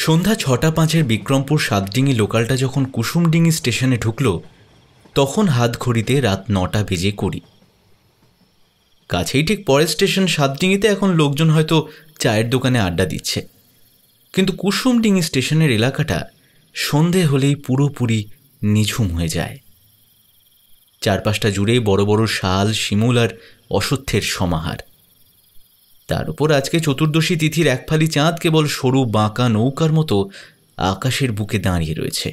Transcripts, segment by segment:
সন্ধ্যা 6:05 বিক্রমপুর সাতডিঙি লোকালটা যখন কুসুমডিঙি স্টেশনে ঢুকল তখন হাত ঘড়িতে রাত 9টা বেজে 20। কাছেই ঠিক পরের স্টেশন সাতডিঙিতে এখন লোকজন হয়তো চায়ের দোকানে আড্ডা দিচ্ছে, কিন্তু কুসুমডিঙি স্টেশনের এলাকাটা সন্ধে হলেই পুরোপুরি নিঝুম হয়ে যায়। চারপাশটা জুড়ে বড় বড় শাল, শিমুল আর অশ্বত্থের সমাহার। তার উপর আজকে চতুর্দশী তিথির একফালি চাঁদ কেবল সরু বাঁকা নৌকার মতো আকাশের বুকে দাঁড়িয়ে রয়েছে।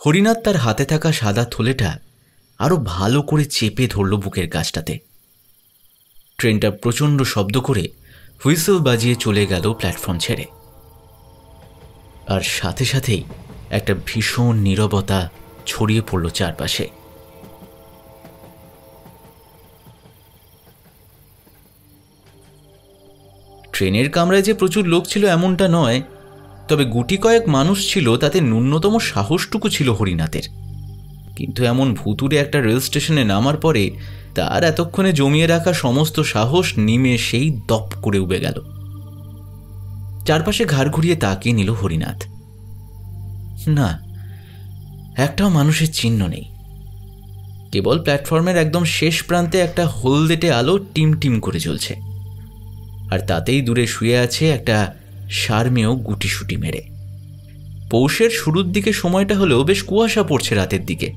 হরিনাথ তার হাতে থাকা সাদা থলেটা আরো ভালো করে চেপে ধরল বুকের কাছটাতে। ট্রেনটা প্রচণ্ড শব্দ করে হুইসেল বাজিয়ে চলে গেল প্ল্যাটফর্ম ছেড়ে। আর সাথে সাথেই একটা ভীষণ নীরবতা ছড়িয়ে পড়ল চারপাশে। ট্রেনের কামরায় যে প্রচুর লোক ছিল এমনটা নয়, তবে গুটি কয়েক মানুষ ছিল, তাতে ন্যূনতম সাহসটুকু ছিল হরিনাথের। কিন্তু এমন ভুতুরে একটা রেল স্টেশনে নামার পরে তার এতক্ষণে জমিয়ে রাখা সমস্ত সাহস নিমেষেই দপ করে উবে গেল। চারপাশে ঘাড় ঘুরিয়ে তাকিয়ে নিল হরিনাথ। না, একটাও মানুষের চিহ্ন নেই। কেবল প্ল্যাটফর্মের একদম শেষ প্রান্তে একটা হলদেটে আলো টিম টিম করে জ্বলছে, আর তাতেই দূরে শুয়ে আছে একটা সারমেয় গুটিসুটি মেরে। পৌষের শুরুর দিকে সময়টা হলেও বেশ কুয়াশা পড়ছে রাতের দিকে।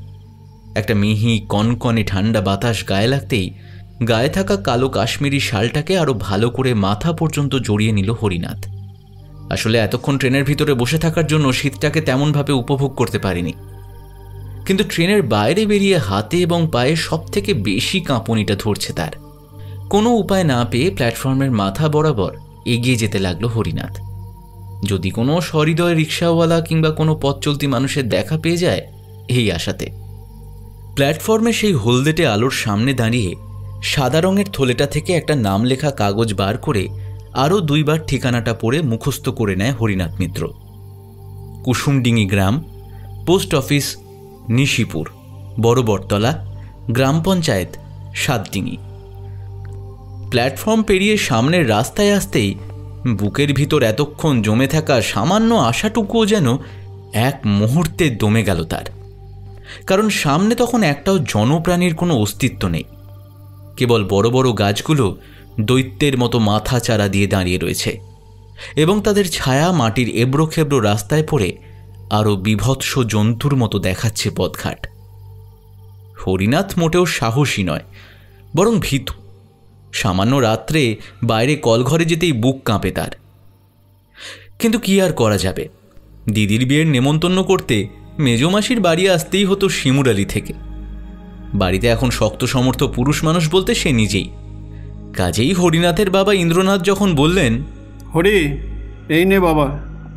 একটা মিহি কনকনে ঠান্ডা বাতাস গায়ে লাগতেই গায়ে থাকা কালো কাশ্মীরি শালটাকে আরো ভালো করে মাথা পর্যন্ত জড়িয়ে নিল হরিনাথ। আসলে এতক্ষণ ট্রেনের ভিতরে বসে থাকার জন্য শীতটাকে তেমনভাবে উপভোগ করতে পারেনি, কিন্তু ট্রেনের বাইরে বেরিয়ে হাতে এবং পায়ে সব থেকে বেশি কাঁপুনিটা ধরছে তার। কোনো উপায় না পেয়ে প্ল্যাটফর্মের মাথা বরাবর এগিয়ে যেতে লাগলো হরিনাথ। যদি কোনো সহৃদয় রিক্সাওয়ালা কিংবা কোনো পথ চলতি মানুষের দেখা পেয়ে যায় এই আশাতে। প্ল্যাটফর্মে সেই হলদেটে আলোর সামনে দাঁড়িয়ে সাদা রঙের থলেটা থেকে একটা নাম লেখা কাগজ বার করে আরও 2 বার ঠিকানাটা পড়ে মুখস্থ করে নেয় হরিনাথ মিত্র। কুসুমডিঙি গ্রাম, পোস্ট অফিস নিশিপুর, বড় বটতলা, গ্রাম পঞ্চায়েত সাতডিঙি। প্ল্যাটফর্ম পেরিয়ে সামনের রাস্তায় আসতেই বুকের ভিতর এতক্ষণ জমে থাকা সামান্য আশাটুকুও যেন এক মুহূর্তে দমে গেল তার। কারণ সামনে তখন একটাও জনপ্রাণীর কোনো অস্তিত্ব নেই। কেবল বড় বড় গাছগুলো দৈত্যের মতো মাথা চারা দিয়ে দাঁড়িয়ে রয়েছে, এবং তাদের ছায়া মাটির এবড়ো খেবড়ো রাস্তায় পড়ে আরও বিভৎস জন্তুর মতো দেখাচ্ছে পথঘাট। হরিনাথ মোটেও সাহসী নয়, বরং ভীতু। সামান্য রাত্রে বাইরে কলঘরে যেতেই বুক কাঁপে তার। কিন্তু কি আর করা যাবে, দিদির বিয়ের নেমন্তন্ন করতে মেজমাসির বাড়ি আসতেই হতো শিমুরালি থেকে। বাড়িতে এখন শক্ত সমর্থ পুরুষ মানুষ বলতে সে নিজেই। কাজেই হরিনাথের বাবা ইন্দ্রনাথ যখন বললেন, হরি, এই নে বাবা,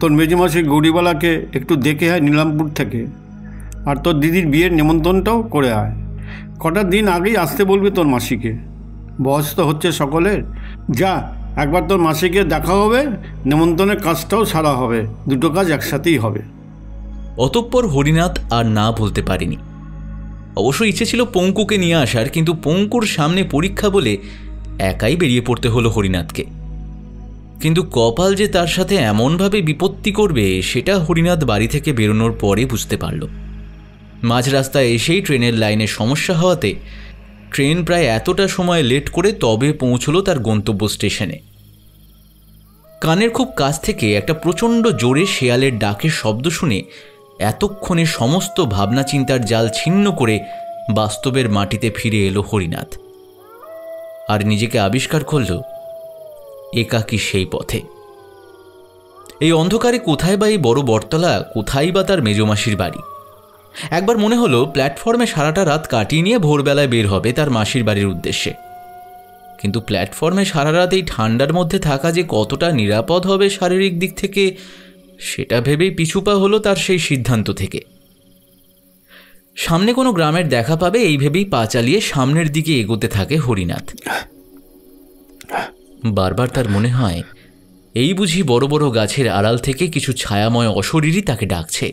তোর মেজমাসির গৌরীবালাকে একটু দেখে আয় নীলামপুর থেকে, আর তোর দিদির বিয়ের নেমন্তন্নটাও করে আয়। কটা দিন আগেই আসতে বলবি তোর মাসিকে। বয়স তো হচ্ছে সকলের, যা একবার তোর মাসিকে দেখা হবে, নেমন্তন্নের কাজটাও সারা হবে, দুটো কাজ একসাথেই হবে। অতঃপর হরিনাথ আর না বলতে পারেনি। অবশ্য ইচ্ছে ছিল পঙ্কুকে নিয়ে আসার, কিন্তু পঙ্কুর সামনে পরীক্ষা বলে একাই বেরিয়ে পড়তে হলো হরিনাথকে। কিন্তু কপাল যে তার সাথে এমনভাবে বিপত্তি করবে সেটা হরিনাথ বাড়ি থেকে বেরোনোর পরে বুঝতে পারল। মাঝ রাস্তায় এসেই ট্রেনের লাইনে সমস্যা হওয়াতে ট্রেন প্রায় এতটা সময় লেট করে তবে পৌঁছল তার গন্তব্য স্টেশনে। কানের খুব কাছ থেকে একটা প্রচণ্ড জোরে শেয়ালের ডাকের শব্দ শুনে এতক্ষণে সমস্ত ভাবনা চিন্তার জাল ছিন্ন করে বাস্তবের মাটিতে ফিরে এলো হরিনাথ, আর নিজেকে আবিষ্কার করল একাকী সেই পথে। এই অন্ধকারে কোথায় বা এই বড় বটতলা, কোথায় বা তার মেজমাসির বাড়ি। একবার মনে হলো প্ল্যাটফর্মে সারাটা রাত কাটিয়ে নিয়ে ভোরবেলায় বের হবে তার মাসির বাড়ির উদ্দেশ্যে। কিন্তু প্ল্যাটফর্মে সারা রাত এই ঠান্ডার মধ্যে থাকা যে কতটা নিরাপদ হবে শারীরিক দিক থেকে, সেটা ভেবেই পিছুপা হলো তার সেই সিদ্ধান্ত থেকে। সামনে কোনো গ্রামের দেখা পাবে এই ভেবেই পা চালিয়ে সামনের দিকে এগোতে থাকে হরিনাথ। বারবার তার মনে হয় এই বুঝি বড় বড় গাছের আড়াল থেকে কিছু ছায়াময় অশরীরই তাকে ডাকছে।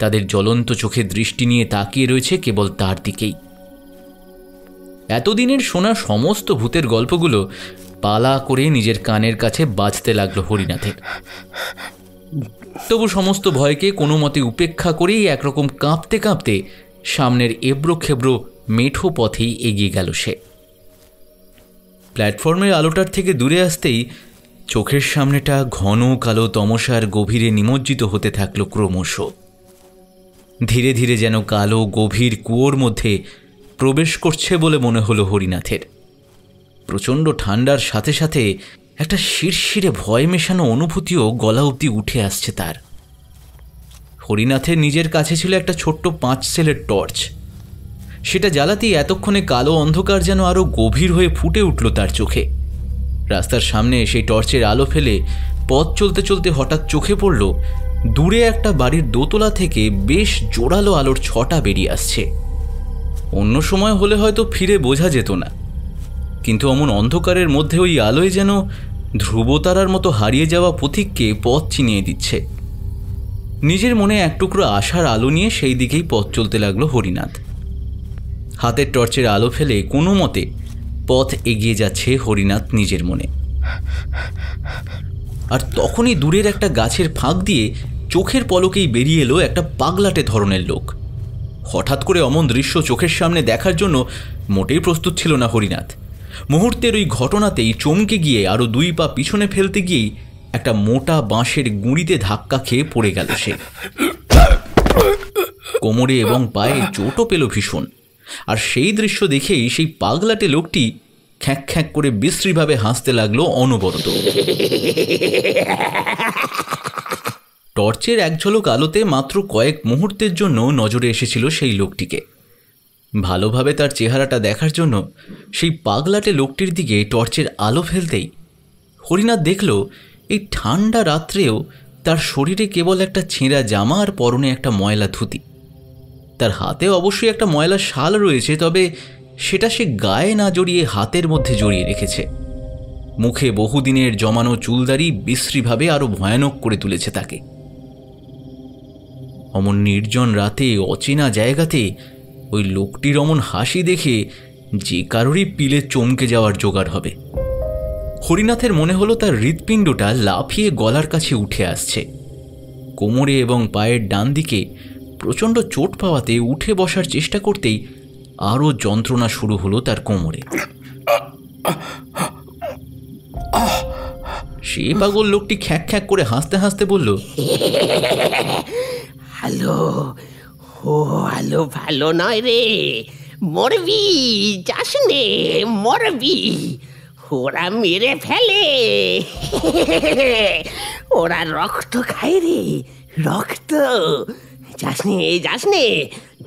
তাদের জ্বলন্ত চোখে দৃষ্টি নিয়ে তাকিয়ে রয়েছে কেবল তার দিকেই। এতদিনের শোনা সমস্ত ভূতের গল্পগুলো পালা করে নিজের কানের কাছে বাজতে লাগলো হরিনাথের। তবু সমস্ত ভয়কে কোনো মতে উপেক্ষা করেই একরকম কাঁপতে কাঁপতে সামনের এবড়ো খেবড়ো মেঠো পথেই এগিয়ে গেল সে। প্ল্যাটফর্মের আলোটার থেকে দূরে আসতেই চোখের সামনেটা ঘন কালো তমসার গভীরে নিমজ্জিত হতে থাকল ক্রমশ। ধীরে ধীরে যেন কালো গভীর কুয়োর মধ্যে প্রবেশ করছে বলে মনে হলো হরিনাথের। প্রচণ্ড ঠান্ডার সাথে সাথে একটা শিরশিরে ভয় মেশানো অনুভূতিও গলা অবধি উঠে আসছে তার। হরিনাথের নিজের কাছে ছিল একটা ছোট্ট 5 সেলের টর্চ। সেটা জ্বালাতেই এতক্ষণে কালো অন্ধকার যেন আরও গভীর হয়ে ফুটে উঠল তার চোখে। রাস্তার সামনে সেই টর্চের আলো ফেলে পথ চলতে চলতে হঠাৎ চোখে পড়ল দূরে একটা বাড়ির দোতলা থেকে বেশ জোরালো আলোর ছটা বেরিয়ে আসছে। অন্য সময় হলে হয়তো ফিরে বোঝা যেত না, কিন্তু অমন অন্ধকারের মধ্যে ওই আলোয় যেন ধ্রুবতারার মতো হারিয়ে যাওয়া পথিককে পথ চিনিয়ে দিচ্ছে। নিজের মনে এক টুকরো আশার আলো নিয়ে সেই দিকেই পথ চলতে লাগলো হরিনাথ। হাতের টর্চের আলো ফেলে কোনো মতে পথ এগিয়ে যাচ্ছে হরিনাথ নিজের মনে। আর তখনই দূরের একটা গাছের ফাঁক দিয়ে চোখের পলকেই বেরিয়ে এলো একটা পাগলাটে ধরনের লোক। হঠাৎ করে অমন দৃশ্য চোখের সামনে দেখার জন্য মোটেই প্রস্তুত ছিল না হরিনাথ। মুহূর্তের ওই ঘটনাতেই চমকে গিয়ে আরও 2 পা পিছনে ফেলতে গিয়েই একটা মোটা বাঁশের গুঁড়িতে ধাক্কা খেয়ে পড়ে গেল সে। কোমরে এবং পায়ে চোটও পেল ভীষণ। আর সেই দৃশ্য দেখেই সেই পাগলাটে লোকটি খ্যাঁক খ্যাঁক করে বিশ্রীভাবে হাসতে লাগলো অনবরত। টর্চের এক ঝলক আলোতে মাত্র কয়েক মুহূর্তের জন্য নজরে এসেছিল সেই লোকটিকে। ভালোভাবে তার চেহারাটা দেখার জন্য সেই পাগলাটে লোকটির দিকে টর্চের আলো ফেলতেই হরিনাথ দেখল এই ঠান্ডা রাত্রেও তার শরীরে কেবল একটা ছেঁড়া জামা আর পরনে একটা ময়লা ধুতি। তার হাতে অবশ্যই একটা ময়লা শাল রয়েছে, তবে সেটা সে গায়ে না জড়িয়ে হাতের মধ্যে জড়িয়ে রেখেছে। মুখে বহুদিনের জমানো চুলদারি বিশ্রীভাবে আরো ভয়ানক করে তুলেছে তাকে। অমন নির্জন রাতে অচেনা জায়গাতে ওই লোকটির অমন হাসি দেখে যে কারোরই পিলে চমকে যাওয়ার জোগাড় হবে। হরিনাথের মনে হলো তার হৃৎপিণ্ডটা লাফিয়ে গলার কাছে উঠে আসছে। কোমরে এবং পায়ের ডান দিকে প্রচণ্ড চোট পাওয়াতে উঠে বসার চেষ্টা করতেই আরও যন্ত্রণা শুরু হলো তার কোমরে। সে পাগল লোকটি খ্যাঁক খ্যাঁক করে হাসতে হাসতে বলল, হ্যালো, ও হ্যালো, ভালো নয় রে, মরবি, যাস নে, মরবি, ওরা মেরে ফেলে, ওরা রক্ত খায় রে, রক্ত, যাস নে,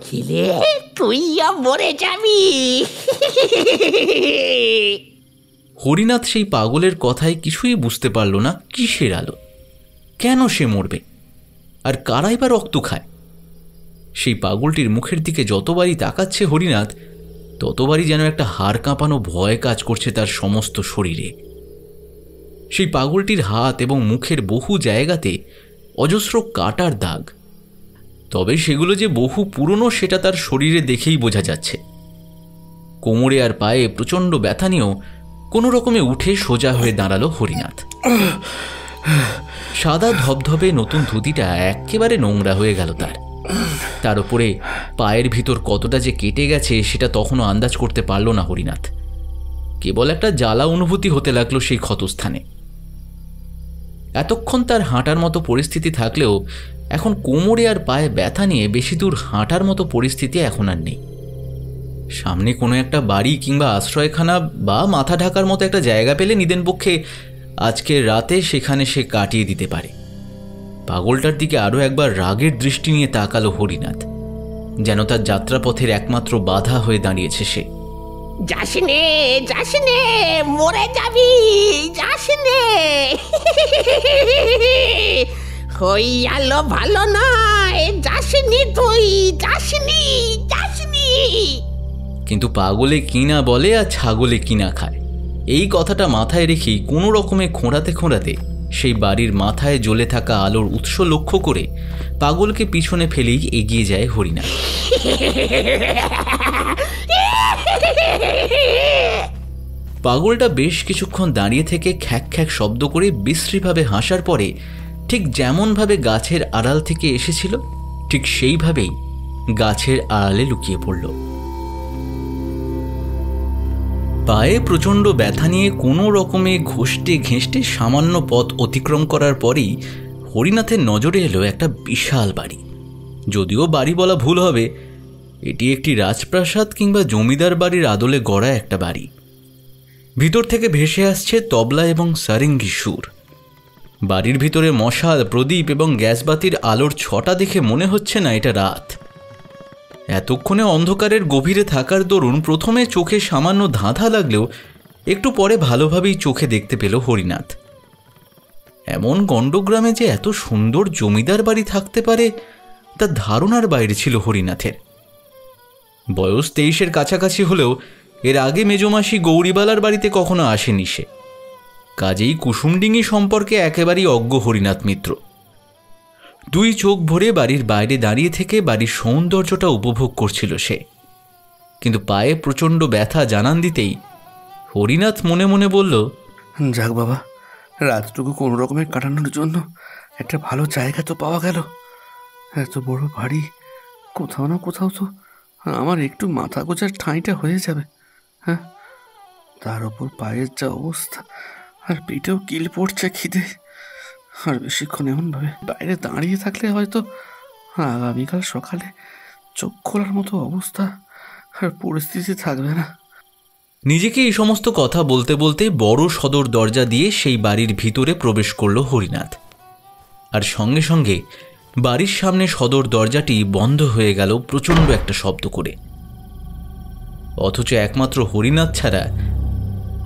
খেলে তুই মরে যাবি। হরিনাথ সেই পাগলের কথায় কিছুই বুঝতে পারল না। কিসের আলো, কেন সে মরবে, আর কারাই বা রক্ত খায়? সেই পাগলটির মুখের দিকে যতবারই তাকাচ্ছে হরিনাথ, ততবারই যেন একটা হাড় কাঁপানো ভয় কাজ করছে তার সমস্ত শরীরে। সেই পাগলটির হাত এবং মুখের বহু জায়গাতে অজস্র কাটার দাগ, তবে সেগুলো যে বহু পুরনো সেটা তার শরীরে দেখেই বোঝা যাচ্ছে। কোমরে আর পায়ে প্রচণ্ড ব্যথা নিয়েও কোনো রকমে উঠে সোজা হয়ে দাঁড়ালো হরিনাথ। সাদা ধবধবে নতুন ধুতিটা একেবারে নোংরা হয়ে গেল তার উপরে পায়ের ভিতর কতটা যে কেটে গেছে সেটা তখনও আন্দাজ করতে পারল না হরিনাথ। কেবল একটা জ্বালা অনুভূতি হতে লাগলো সেই ক্ষতস্থানে। এতক্ষণ তার হাঁটার মতো পরিস্থিতি থাকলেও এখন কোমরে আর পায়ে ব্যথা নিয়ে বেশি দূর হাঁটার মতো পরিস্থিতি এখন আর নেই। সামনে কোনো একটা বাড়ি কিংবা আশ্রয়খানা বা মাথা ঢাকার মতো একটা জায়গা পেলে নিদেন পক্ষে আজকের রাতে সেখানে সে কাটিয়ে দিতে পারে। পাগলটার দিকে আরও একবার রাগের দৃষ্টি নিয়ে তাকালো হরিনাথ, যেন তার যাত্রাপথের একমাত্র বাধা হয়ে দাঁড়িয়েছে সে। যাস নে, মরে যাবি, যাস নে, ওই আলো ভালো নয়, যাসনি তুই, যাসনি। কিন্তু পাগলে কিনা বলে আর ছাগলে কিনা খায়, এই কথাটা মাথায় রেখেই কোনো রকমে খোঁড়াতে খোঁড়াতে সেই বাড়ির মাথায় জ্বলে থাকা আলোর উৎস লক্ষ্য করে পাগলকে পিছনে ফেলেই এগিয়ে যায় হরিনাথ। পাগলটা বেশ কিছুক্ষণ দাঁড়িয়ে থেকে খ্যাক খ্যাক শব্দ করে বিশ্রীভাবে হাসার পরে ঠিক যেমনভাবে গাছের আড়াল থেকে এসেছিল ঠিক সেইভাবেই গাছের আড়ালে লুকিয়ে পড়ল। পায়ে প্রচণ্ড ব্যথা নিয়ে কোনো রকমে ঘষটে ঘেঁষটে সামান্য পথ অতিক্রম করার পরেই হরিনাথের নজরে এলো একটা বিশাল বাড়ি। যদিও বাড়ি বলা ভুল হবে, এটি একটি রাজপ্রাসাদ কিংবা জমিদার বাড়ির আদলে গড়া একটা বাড়ি। ভিতর থেকে ভেসে আসছে তবলা এবং সারেঙ্গি সুর। বাড়ির ভিতরে মশাল, প্রদীপ এবং গ্যাসবাতির আলোর ছটা দেখে মনে হচ্ছে না এটা রাত। এতক্ষণে অন্ধকারের গভীরে থাকার দরুন প্রথমে চোখে সামান্য ধাঁধা লাগলেও একটু পরে ভালোভাবেই চোখে দেখতে পেল হরিনাথ। এমন গণ্ডগ্রামে যে এত সুন্দর জমিদার বাড়ি থাকতে পারে তার ধারণার বাইরে ছিল হরিনাথের। বয়স 23-এর কাছাকাছি হলেও এর আগে মেজমাসি গৌরীবালার বাড়িতে কখনো আসেনি সে। কাজেই কুসুমডিঙ্গি সম্পর্কে একেবারেই অজ্ঞ হরিনাথ মিত্র। দুই চোখ ভরে বাড়ির বাইরে দাঁড়িয়ে থেকে বাড়ির সৌন্দর্যটা উপভোগ করছিল সে। কিন্তু পায়ে প্রচণ্ড ব্যথা জানান দিতেই হরিনাথ মনে মনে বলল, যাক বাবা, রাতটুকু কোনো রকমের কাটানোর জন্য একটা ভালো জায়গা তো পাওয়া গেল। এত বড় বাড়ি, কোথাও না কোথাও তো আমার একটু মাথা গোজার ঠাঁইটা হয়ে যাবে। হ্যাঁ, তার ওপর পায়ের যা অবস্থা, আর পেটেও কিল পড়ছে খিদে। আর বেশিক্ষণ এমনভাবে বাইরে দাঁড়িয়ে থাকলে হয়তো আগামীকাল সকালে চোখ খোলার মতো অবস্থা আর পরিস্থিতি থাকবে না। নিজেকে এই সমস্ত কথা বলতে বলতে বড় সদর দরজা দিয়ে সেই বাড়ির ভিতরে প্রবেশ করল হরিনাথ। আর সঙ্গে সঙ্গে বাড়ির সামনে সদর দরজাটি বন্ধ হয়ে গেল প্রচণ্ড একটা শব্দ করে। অথচ একমাত্র হরিনাথ ছাড়া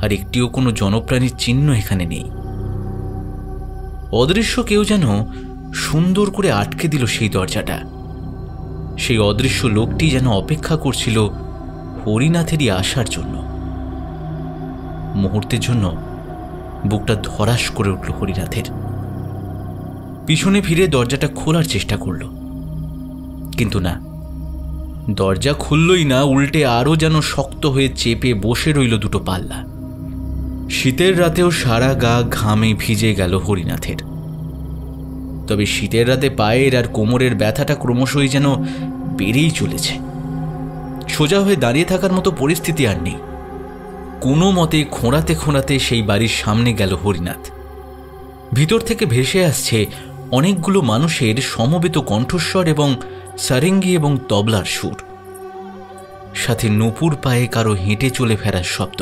আর একটিও কোনো জনপ্রাণীর চিহ্ন এখানে নেই। অদৃশ্য কেউ যেন সুন্দর করে আটকে দিল সেই দরজাটা। সেই অদৃশ্য লোকটি যেন অপেক্ষা করছিল হরিনাথেরই আসার জন্য। মুহূর্তের জন্য বুকটা ধরাস করে উঠল হরিনাথের। পিছনে ফিরে দরজাটা খোলার চেষ্টা করল, কিন্তু না, দরজা খুললই না, উল্টে আরও যেন শক্ত হয়ে চেপে বসে রইল দুটো পাল্লা। শীতের রাতেও সারা গা ঘামে ভিজে গেল হরিনাথের। তবে শীতের রাতে পায়ের আর কোমরের ব্যথাটা ক্রমশই যেন বেড়েই চলেছে। সোজা হয়ে দাঁড়িয়ে থাকার মতো পরিস্থিতি আর নেই। কোনো মতে খোঁড়াতে খোঁড়াতে সেই বাড়ির সামনে গেল হরিনাথ। ভিতর থেকে ভেসে আসছে অনেকগুলো মানুষের সমবেত কণ্ঠস্বর এবং সারেঙ্গি এবং তবলার সুর, সাথে নূপুর পায়ে কারো হেঁটে চলে ফেরার শব্দ।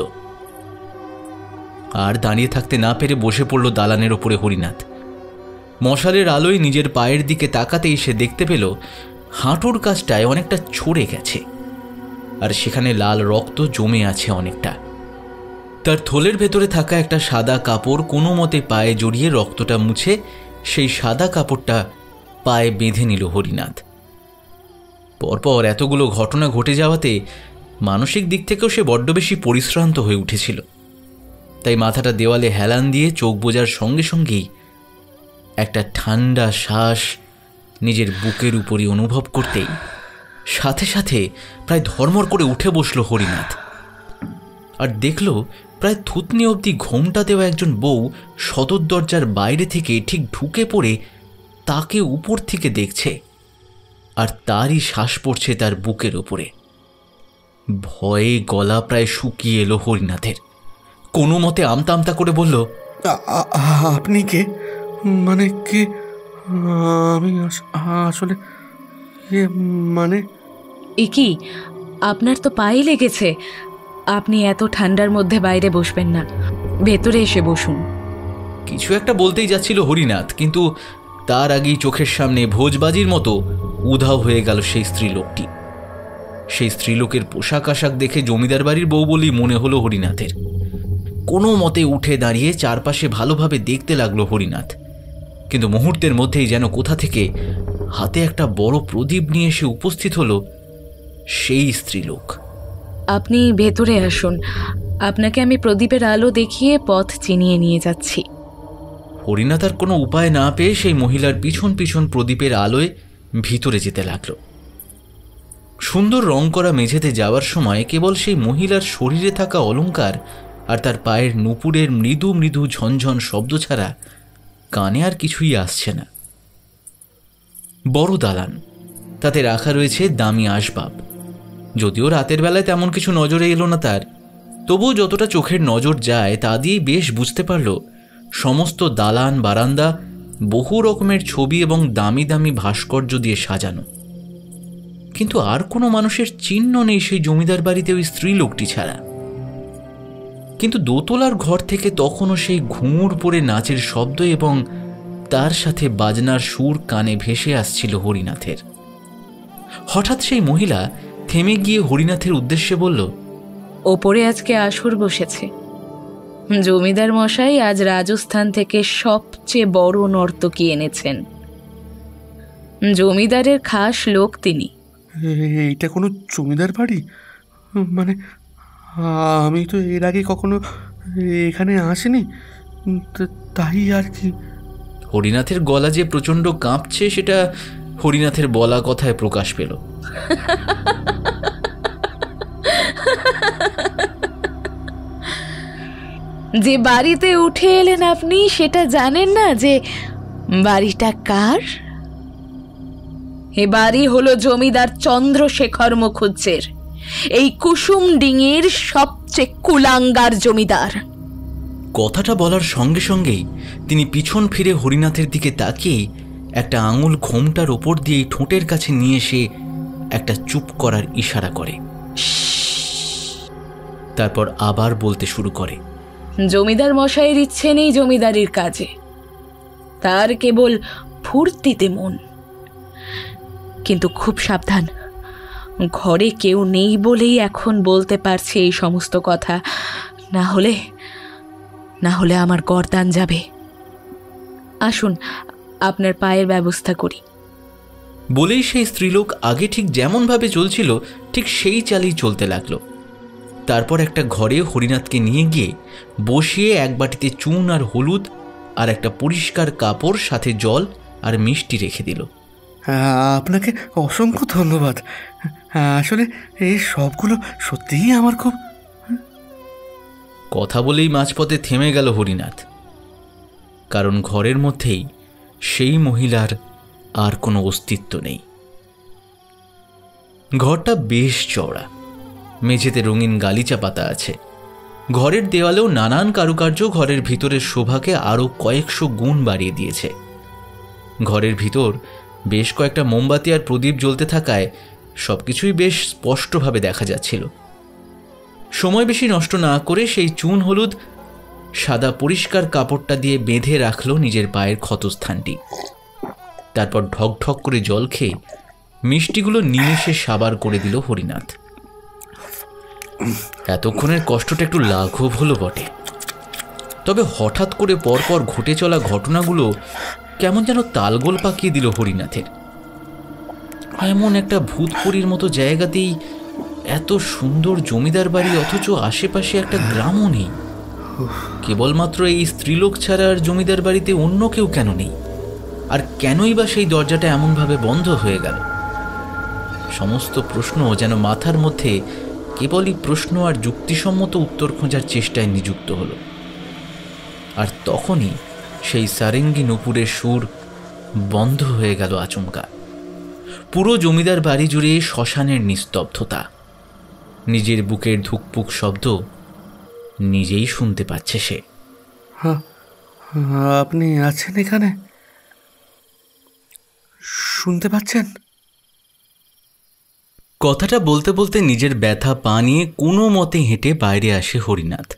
আর দাঁড়িয়ে থাকতে না পেরে বসে পড়ল দালানের ওপরে হরিনাথ। মশালের আলোয় নিজের পায়ের দিকে তাকাতেই সে দেখতে পেল হাঁটুর কাছটায় অনেকটা ছড়ে গেছে, আর সেখানে লাল রক্ত জমে আছে অনেকটা। তার থলের ভেতরে থাকা একটা সাদা কাপড় কোনো মতে পায়ে জড়িয়ে রক্তটা মুছে সেই সাদা কাপড়টা পায়ে বেঁধে নিল হরিনাথ। পরপর এতগুলো ঘটনা ঘটে যাওয়াতে মানসিক দিক থেকেও সে বড্ড বেশি পরিশ্রান্ত হয়ে উঠেছিল। তাই মাথাটা দেওয়ালে হেলান দিয়ে চোখ বোঝার সঙ্গে সঙ্গেই একটা ঠান্ডা শ্বাস নিজের বুকের উপরই অনুভব করতেই সাথে সাথে প্রায় ধর্মর করে উঠে বসল হরিনাথ। আর দেখল প্রায় থুতনি অবধি ঘোমটা দেওয়া একজন বউ সদর দরজার বাইরে থেকে ঠিক ঢুকে পড়ে তাকে উপর থেকে দেখছে, আর তারই শ্বাস পড়ছে তার বুকের ওপরে। ভয়ে গলা প্রায় শুকিয়ে এলো হরিনাথের। কোনো মতে আমতা আমতা করে বলল, আপনি কে? মানে কে? আমি আসলে মানে এ কি, আপনার তো পায়ে লেগেছে। আপনি এত ঠান্ডার মধ্যে বাইরে বসবেন না, ভেতরে এসে বসুন। কিছু একটা বলতেই যাচ্ছিল হরিনাথ, কিন্তু তার আগেই চোখের সামনে ভোজবাজির মতো উধাও হয়ে গেল সেই স্ত্রীলোকটি। সেই স্ত্রীলোকের পোশাক আশাক দেখে জমিদার বাড়ির বউ বলেই মনে হলো হরিনাথের। কোনো মতে উঠে দাঁড়িয়ে চারপাশে ভালোভাবে দেখতে লাগলো হরিনাথ, কিন্তু মুহূর্তের মধ্যেই যেন কোথা থেকে হাতে একটা বড় প্রদীপ নিয়ে এসে উপস্থিত হলো সেই স্ত্রীলোক। আপনি ভেতরে আসুন, আপনাকে আমি প্রদীপের আলো দেখিয়ে পথ চিনিয়ে নিয়ে যাচ্ছি। হরিনাথ আর কোনো উপায় না পেয়ে সেই মহিলার পিছন পিছন প্রদীপের আলোয় ভিতরে যেতে লাগলো। সুন্দর রং করা মেঝেতে যাওয়ার সময় কেবল সেই মহিলার শরীরে থাকা অলংকার আর তার পায়ের নুপুরের মৃদু মৃদু ঝনঝন শব্দ ছাড়া কানে আর কিছুই আসছে না। বড় দালান, তাতে রাখা রয়েছে দামি আসবাব। যদিও রাতের বেলায় তেমন কিছু নজরে এলো না তার, তবুও যতটা চোখের নজর যায় তা দিয়েই বেশ বুঝতে পারল সমস্ত দালান বারান্দা বহু রকমের ছবি এবং দামি দামি ভাস্কর্য দিয়ে সাজানো। কিন্তু আর কোনো মানুষের চিহ্ন নেই সেই জমিদার বাড়িতে ওই স্ত্রী লোকটি ছাড়া। কিন্তু দোতলার ঘর থেকে তখনও সেই ঘুঙুর পরে নাচের শব্দ এবং তার সাথে বাজনার সুর কানে ভেসে আসছিল হরিনাথের। হঠাৎ সেই মহিলা থেমে গিয়ে হরিনাথের উদ্দেশ্যে বলল, ওপরে আজকে আসর বসেছে। জমিদার মশাই আজ রাজস্থান থেকে সবচেয়ে বড় নর্তকী এনেছেন। জমিদারের খাস লোক তিনি। এইটা কোনো জমিদার বাড়ি? মানে আমি তো এর আগে কখনো এখানে আসিনি, তাই আর কি। হরিনাথের গলা যে প্রচণ্ড কাঁপছে সেটা হরিনাথের বলা কথায় প্রকাশ পেল। যে বাড়িতে উঠে এলেন আপনি সেটা জানেন না যে বাড়িটা কার? এ বাড়ি হলো জমিদার চন্দ্রশেখর মুখুজ্জের, এই কুসুম ডিঙির সবচেয়ে কুলাঙ্গার জমিদার। কথাটা বলার সঙ্গে সঙ্গেই তিনি পিছন ফিরে হরিনাথের দিকে তাকিয়ে একটা আঙুল ঘোমটার ওপর দিয়ে ঠোঁটের কাছে নিয়ে এসে একটা চুপ করার ইশারা করে। তারপর আবার বলতে শুরু করে, জমিদার মশাইয়ের ইচ্ছে নেই জমিদারির কাজে, তার কেবল ফুর্তিতে মন। কিন্তু খুব সাবধান, ঘরে কেউ নেই বলেই এখন বলতে পারছে এই সমস্ত কথা, না হলে আমার গর্দান যাবে। আসুন আপনার পায়ের ব্যবস্থা করি। বলেই সেই স্ত্রীলোক আগে ঠিক যেমনভাবে চলছিল ঠিক সেই চালেই চলতে লাগলো। তারপর একটা ঘরে হরিনাথকে নিয়ে গিয়ে বসিয়ে এক বাটিতে চুন আর হলুদ আর একটা পরিষ্কার কাপড় সাথে জল আর মিষ্টি রেখে দিল। আপনাকে অসংখ্য ধন্যবাদ। আসলে এই সবগুলো সত্যিই আমার খুব। কথা বলেই মাঝপথে থেমে গেল হরিনাথ, কারণ ঘরের মধ্যেই সেই মহিলার আর কোনো অস্তিত্ব নেই। ঘরটা বেশ চওড়া, মেঝেতে রঙিন গালিচা পাতা আছে। ঘরের দেওয়ালেও নানান কারুকার্য ঘরের ভিতরের শোভাকে আরও কয়েকশো গুণ বাড়িয়ে দিয়েছে। ঘরের ভিতর বেশ কয়েকটা মোমবাতি আর প্রদীপ জ্বলতে থাকায় সবকিছুই বেশ স্পষ্টভাবে দেখা যাচ্ছিল। সময় বেশি নষ্ট না করে সেই চুন হলুদ সাদা পরিষ্কার কাপড়টা দিয়ে বেঁধে রাখল নিজের পায়ের ক্ষতস্থানটি। তারপর ঢক ঢক করে জল খেয়ে মিষ্টিগুলো নিমেষে সাবার করে দিল হরিনাথ। এতক্ষণের কষ্টটা একটু লাঘব হলো বটে, তবে হঠাৎ করে পরপর ঘটে চলা ঘটনাগুলো কেমন যেন তালগোল পাকিয়ে দিল হরিনাথের। এমন একটা ভূতপুরীর মতো জায়গাতেই এত সুন্দর জমিদার বাড়ি, অথচ আশেপাশে একটা গ্রামও নেই। কেবলমাত্র এই স্ত্রীলোক ছাড়া আর জমিদার বাড়িতে অন্য কেউ কেন নেই? আর কেনই বা সেই দরজাটা এমনভাবে বন্ধ হয়ে গেল? সমস্ত প্রশ্ন যেন মাথার মধ্যে কেবলই প্রশ্ন আর যুক্তিসম্মত উত্তর খোঁজার চেষ্টায় নিযুক্ত হলো। আর তখনই সেই সারেঙ্গি নুপুরের সুর বন্ধ হয়ে গেল আচমকা। পুরো জমিদার বাড়ি জুড়ে শ্মশানের নিস্তব্ধতা। নিজের বুকের ধুকপুক শব্দ নিজেই শুনতে পাচ্ছে সে। আপনি আছেন এখানে? শুনতে পাচ্ছেন? কথাটা বলতে বলতে নিজের ব্যথা পা নিয়ে কোনো মতে হেঁটে বাইরে আসে হরিনাথ।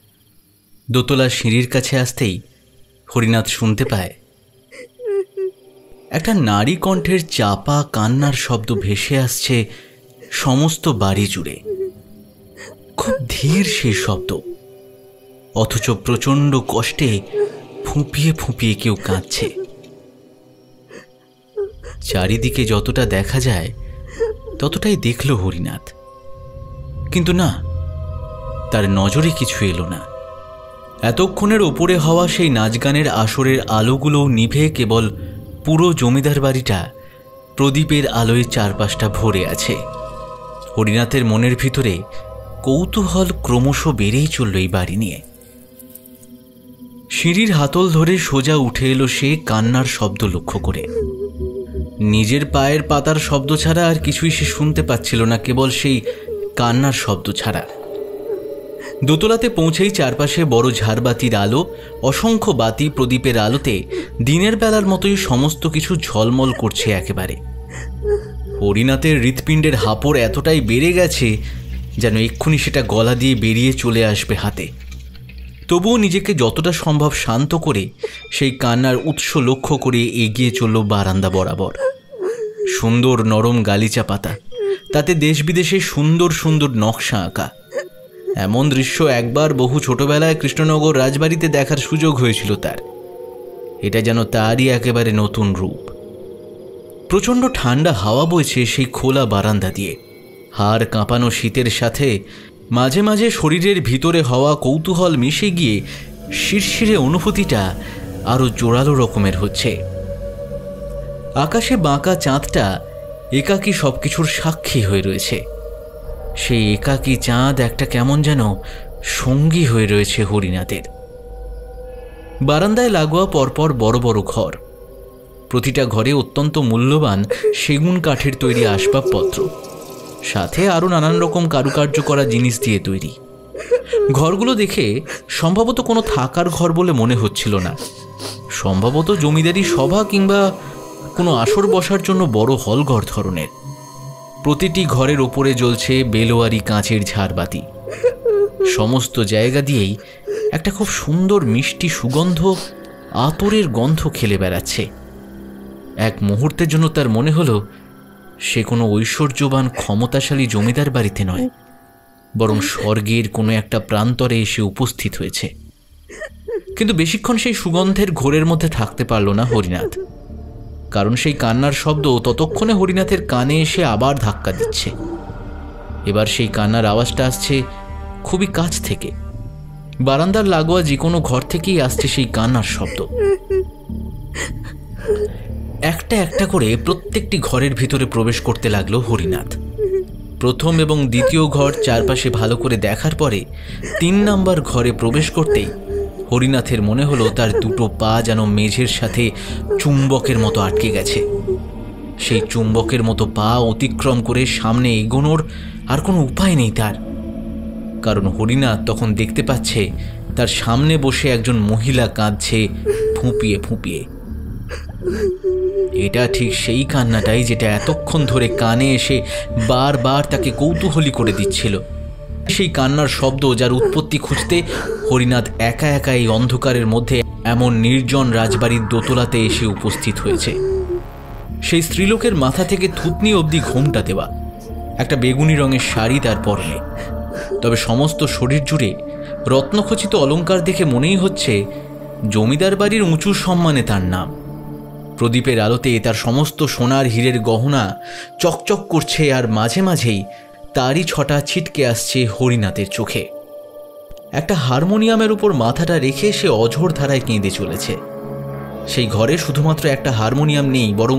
দোতলার সিঁড়ির কাছে আসতেই হরিনাথ শুনতে পায় একটা নারী কণ্ঠের চাপা কান্নার শব্দ ভেসে আসছে সমস্ত বাড়ি জুড়ে। খুব ধীর সেই শব্দ, অথচ প্রচণ্ড কষ্টে ফুঁপিয়ে ফুঁপিয়ে কেউ কাঁদছে। চারিদিকে যতটা দেখা যায় ততটাই দেখল হরিনাথ, কিন্তু না, তার নজরে কিছু এলো না। এতক্ষণের ওপরে হওয়া সেই নাচ গানের আসরের আলোগুলো নিভে কেবল পুরো জমিদার বাড়িটা প্রদীপের আলোয় চারপাশটা ভরে আছে। হরিনাথের মনের ভিতরে কৌতূহল ক্রমশ বেড়েই চলল এই বাড়ি নিয়ে। সিঁড়ির হাতল ধরে সোজা উঠে এলো সে কান্নার শব্দ লক্ষ্য করে। নিজের পায়ের পাতার শব্দ ছাড়া আর কিছুই সে শুনতে পাচ্ছিল না, কেবল সেই কান্নার শব্দ ছাড়া। দোতলাতে পৌঁছেই চারপাশে বড় ঝাড়বাতির আলো, অসংখ্য বাতি প্রদীপের আলোতে দিনের বেলার মতোই সমস্ত কিছু ঝলমল করছে একেবারে। হরিনাথের হৃৎপিণ্ডের হাঁপড় এতটাই বেড়ে গেছে যেন এক্ষুনি সেটা গলা দিয়ে বেরিয়ে চলে আসবে হাতে। তবুও নিজেকে যতটা সম্ভব শান্ত করে সেই কান্নার উৎস লক্ষ্য করে এগিয়ে চলল বারান্দা বরাবর। সুন্দর নরম গালিচা পাতা, তাতে দেশ বিদেশে সুন্দর সুন্দর নকশা আঁকা। এমন দৃশ্য একবার বহু ছোটবেলায় কৃষ্ণনগর রাজবাড়িতে দেখার সুযোগ হয়েছিল তার। এটা যেন তারই একেবারে নতুন রূপ। প্রচণ্ড ঠান্ডা হাওয়া বইছে সেই খোলা বারান্দা দিয়ে। হাড় কাঁপানো শীতের সাথে মাঝে মাঝে শরীরের ভিতরে হওয়া কৌতূহল মিশে গিয়ে শিরশিরে অনুভূতিটা আরও জোরালো রকমের হচ্ছে। আকাশে বাঁকা চাঁদটা একাকী সবকিছুর সাক্ষী হয়ে রয়েছে। সেই একাকী চাঁদ একটা কেমন যেন সঙ্গী হয়ে রয়েছে হরিনাথের। বারান্দায় লাগোয়া পরপর বড় বড় ঘর, প্রতিটা ঘরে অত্যন্ত মূল্যবান সেগুন কাঠের তৈরি আসবাবপত্র, সাথে আরও নানান রকম কারুকার্য করা জিনিস দিয়ে তৈরি। ঘরগুলো দেখে সম্ভবত কোনো থাকার ঘর বলে মনে হচ্ছিল না, সম্ভবত জমিদারি সভা কিংবা কোনো আসর বসার জন্য বড় হলঘর ধরনের। প্রতিটি ঘরের ওপরে জ্বলছে বেলোয়ারি কাঁচের ঝাড়বাতি। সমস্ত জায়গা দিয়েই একটা খুব সুন্দর মিষ্টি সুগন্ধ, আতরের গন্ধ খেলে বেড়াচ্ছে। এক মুহূর্তের জন্য তার মনে হলো সে কোনো ঐশ্বর্যবান ক্ষমতাশালী জমিদার বাড়িতে নয়, বরং স্বর্গের কোনো একটা প্রান্তরে এসে উপস্থিত হয়েছে। কিন্তু বেশিক্ষণ সেই সুগন্ধের ঘোরের মধ্যে থাকতে পারল না হরিনাথ, কারণ সেই কান্নার শব্দ ততক্ষণে হরিনাথের কানে এসে আবার ধাক্কা দিচ্ছে। এবার সেই কান্নার আওয়াজটা আসছে খুবই কাছ থেকে। বারান্দার লাগোয়া যে কোনো ঘর থেকেই আসছে সেই কান্নার শব্দ। একটা একটা করে প্রত্যেকটি ঘরের ভিতরে প্রবেশ করতে লাগলো হরিনাথ। প্রথম এবং দ্বিতীয় ঘর চারপাশে ভালো করে দেখার পরে 3 নম্বর ঘরে প্রবেশ করতেই হরিনাথের মনে হলো তার দুটো পা যেন মেঝের সাথে চুম্বকের মতো আটকে গেছে। সেই চুম্বকের মতো পা অতিক্রম করে সামনে এগোনোর আর কোনো উপায় নেই তার, কারণ হরিনাথ তখন দেখতে পাচ্ছে তার সামনে বসে একজন মহিলা কাঁদছে ফুঁপিয়ে ফুঁপিয়ে। এটা ঠিক সেই কান্নাটাই যেটা এতক্ষণ ধরে কানে এসে বারবার তাকে কৌতূহলী করে দিচ্ছিল। সেই কান্নার শব্দ যার উৎপত্তি খুঁজতে হরিনাথ একা একা এই অন্ধকারের মধ্যে এমন নির্জন রাজবাড়ির দোতলাতে এসে উপস্থিত হয়েছে। সেই স্ত্রীলোকের মাথা থেকে থুতনি অবধি ঘোমটা দেওয়া, একটা বেগুনি রঙের শাড়ি তার পরনে, তবে সমস্ত শরীর জুড়ে রত্নখচিত অলঙ্কার দেখে মনেই হচ্ছে জমিদার বাড়ির উঁচু সম্মানে তার নাম। প্রদীপের আলোতে তার সমস্ত সোনার হীরের গহনা চকচক করছে, আর মাঝে মাঝেই তারই ছটা ছিটকে আসছে হরিনাথের চোখে। একটা হারমোনিয়ামের উপর মাথাটা রেখে সে অঝোর ধারায় কেঁদে চলেছে। সেই ঘরে শুধুমাত্র একটা হারমোনিয়াম নেই, বরং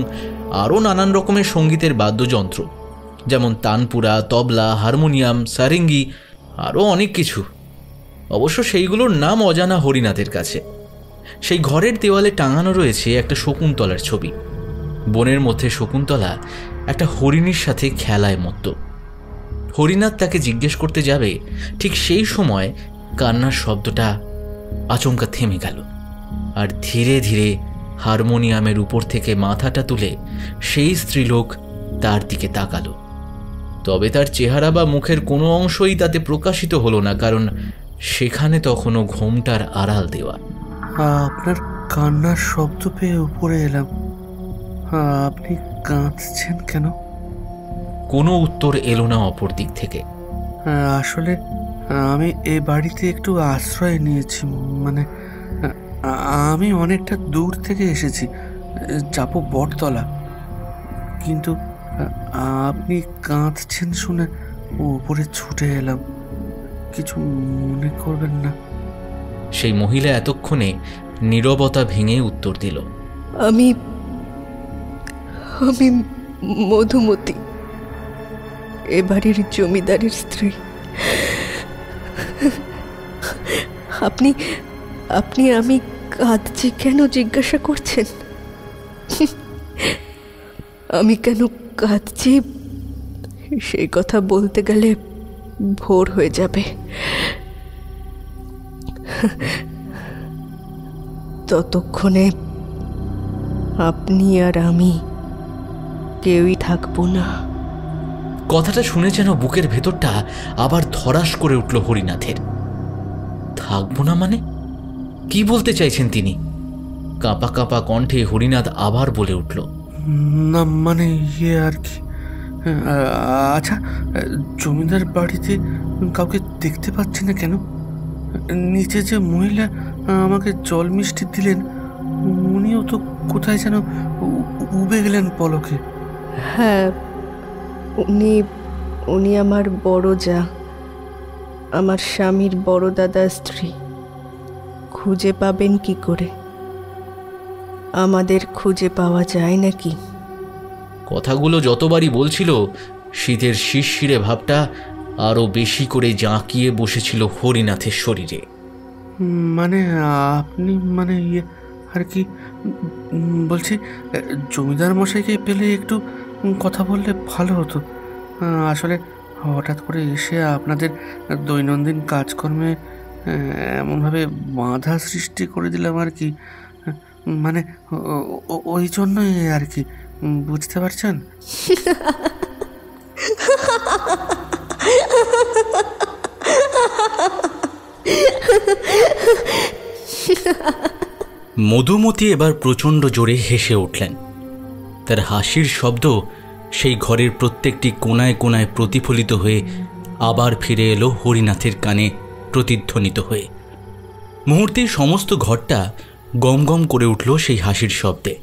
আরও নানান রকমের সঙ্গীতের বাদ্যযন্ত্র, যেমন তানপুরা, তবলা, হারমোনিয়াম, সারেঙ্গি, আরও অনেক কিছু। অবশ্য সেইগুলোর নাম অজানা হরিনাথের কাছে। সেই ঘরের দেওয়ালে টাঙানো রয়েছে একটা শকুন্তলার ছবি। বনের মধ্যে শকুন্তলা একটা হরিণীর সাথে খেলায় মত্ত। হরিনাথ তাকে জিজ্ঞেস করতে যাবে, ঠিক সেই সময় কান্নার শব্দটা আচমকা থেমে গেল, আর ধীরে ধীরে হারমোনিয়ামের উপর থেকে মাথাটা তুলে সেই স্ত্রীলোক তার দিকে তাকালো। তবে তার চেহারা বা মুখের কোনো অংশই তাতে প্রকাশিত হলো না, কারণ সেখানে তখনও ঘোমটার আড়াল দেওয়া। আপনার কান্নার শব্দ পেয়ে উপরে এলাম। আপনি কাঁদছেন কেন? কোনো উত্তর এলো না অপর দিক থেকে। আসলে আমি এ বাড়িতে একটু আশ্রয় নিয়েছি, মানে আমি অনেকটা দূর থেকে এসেছি, যাবো বটতলা। কিন্তু আপনি কাঁদছেন শুনে উপরে ছুটে এলাম, কিছু মনে করবেন না। সেই মহিলা এতক্ষণে নীরবতা ভেঙে উত্তর দিল, আমি মধুমতি, এ বাড়ির জমিদারের স্ত্রী। আপনি আমি কাঁদছি কেন জিজ্ঞাসা করছেন? আমি কেন কাঁদছি সেই কথা বলতে গেলে ভোর হয়ে যাবে। ততক্ষণে আপনি আর আমি কেউই থাকবো না। কথাটা শুনে যেন বুকের ভেতরটা আবার ধরাস করে উঠল হরিনাথের। থাকবো না মানে? কি বলতে চাইছেন তিনি? কাঁপা কাঁপা কণ্ঠে হরিনাথ আবার বলে উঠল, না মানে আর কি। আচ্ছা, জমিদার বাড়িতে কাউকে দেখতে পাচ্ছি না কেন? নিচে যে মহিলা আমাকে জল মিষ্টি দিলেন, উনিও তো কোথায় যেন উবে গেলেন পলকে। হ্যাঁ, উনি আমার বড় যা, আমার স্বামীর বড় দাদার স্ত্রী। খুঁজে পাবেন কি করে? আমাদের খুঁজে পাওয়া যায় নাকি? কথাগুলো যতবারই বলছিল শীতের শিরশিরে ভাবটা আরো বেশি করে জাঁকিয়ে বসেছিল হরিনাথের শরীরে। মানে আপনি মানে আর কি বলছি, জমিদার মশাইকে পেলে একটু কথা বললে ভালো হতো। আসলে হঠাৎ করে এসে আপনাদের দৈনন্দিন কাজকর্মে এমনভাবে বাধা সৃষ্টি করে দিলাম আর কি। মানে ওই জন্যই আর কি, বুঝতে পারছেন? মধুমতি এবার প্রচণ্ড জোরে হেসে উঠলেন। তার হাসির শব্দ সেই ঘরের প্রত্যেকটি কোনায় কোনায় প্রতিফলিত হয়ে আবার ফিরে এলো হরিনাথের কানে প্রতিধ্বনিত হয়ে। মুহূর্তেই সমস্ত ঘরটা গম গম করে উঠল সেই হাসির শব্দে।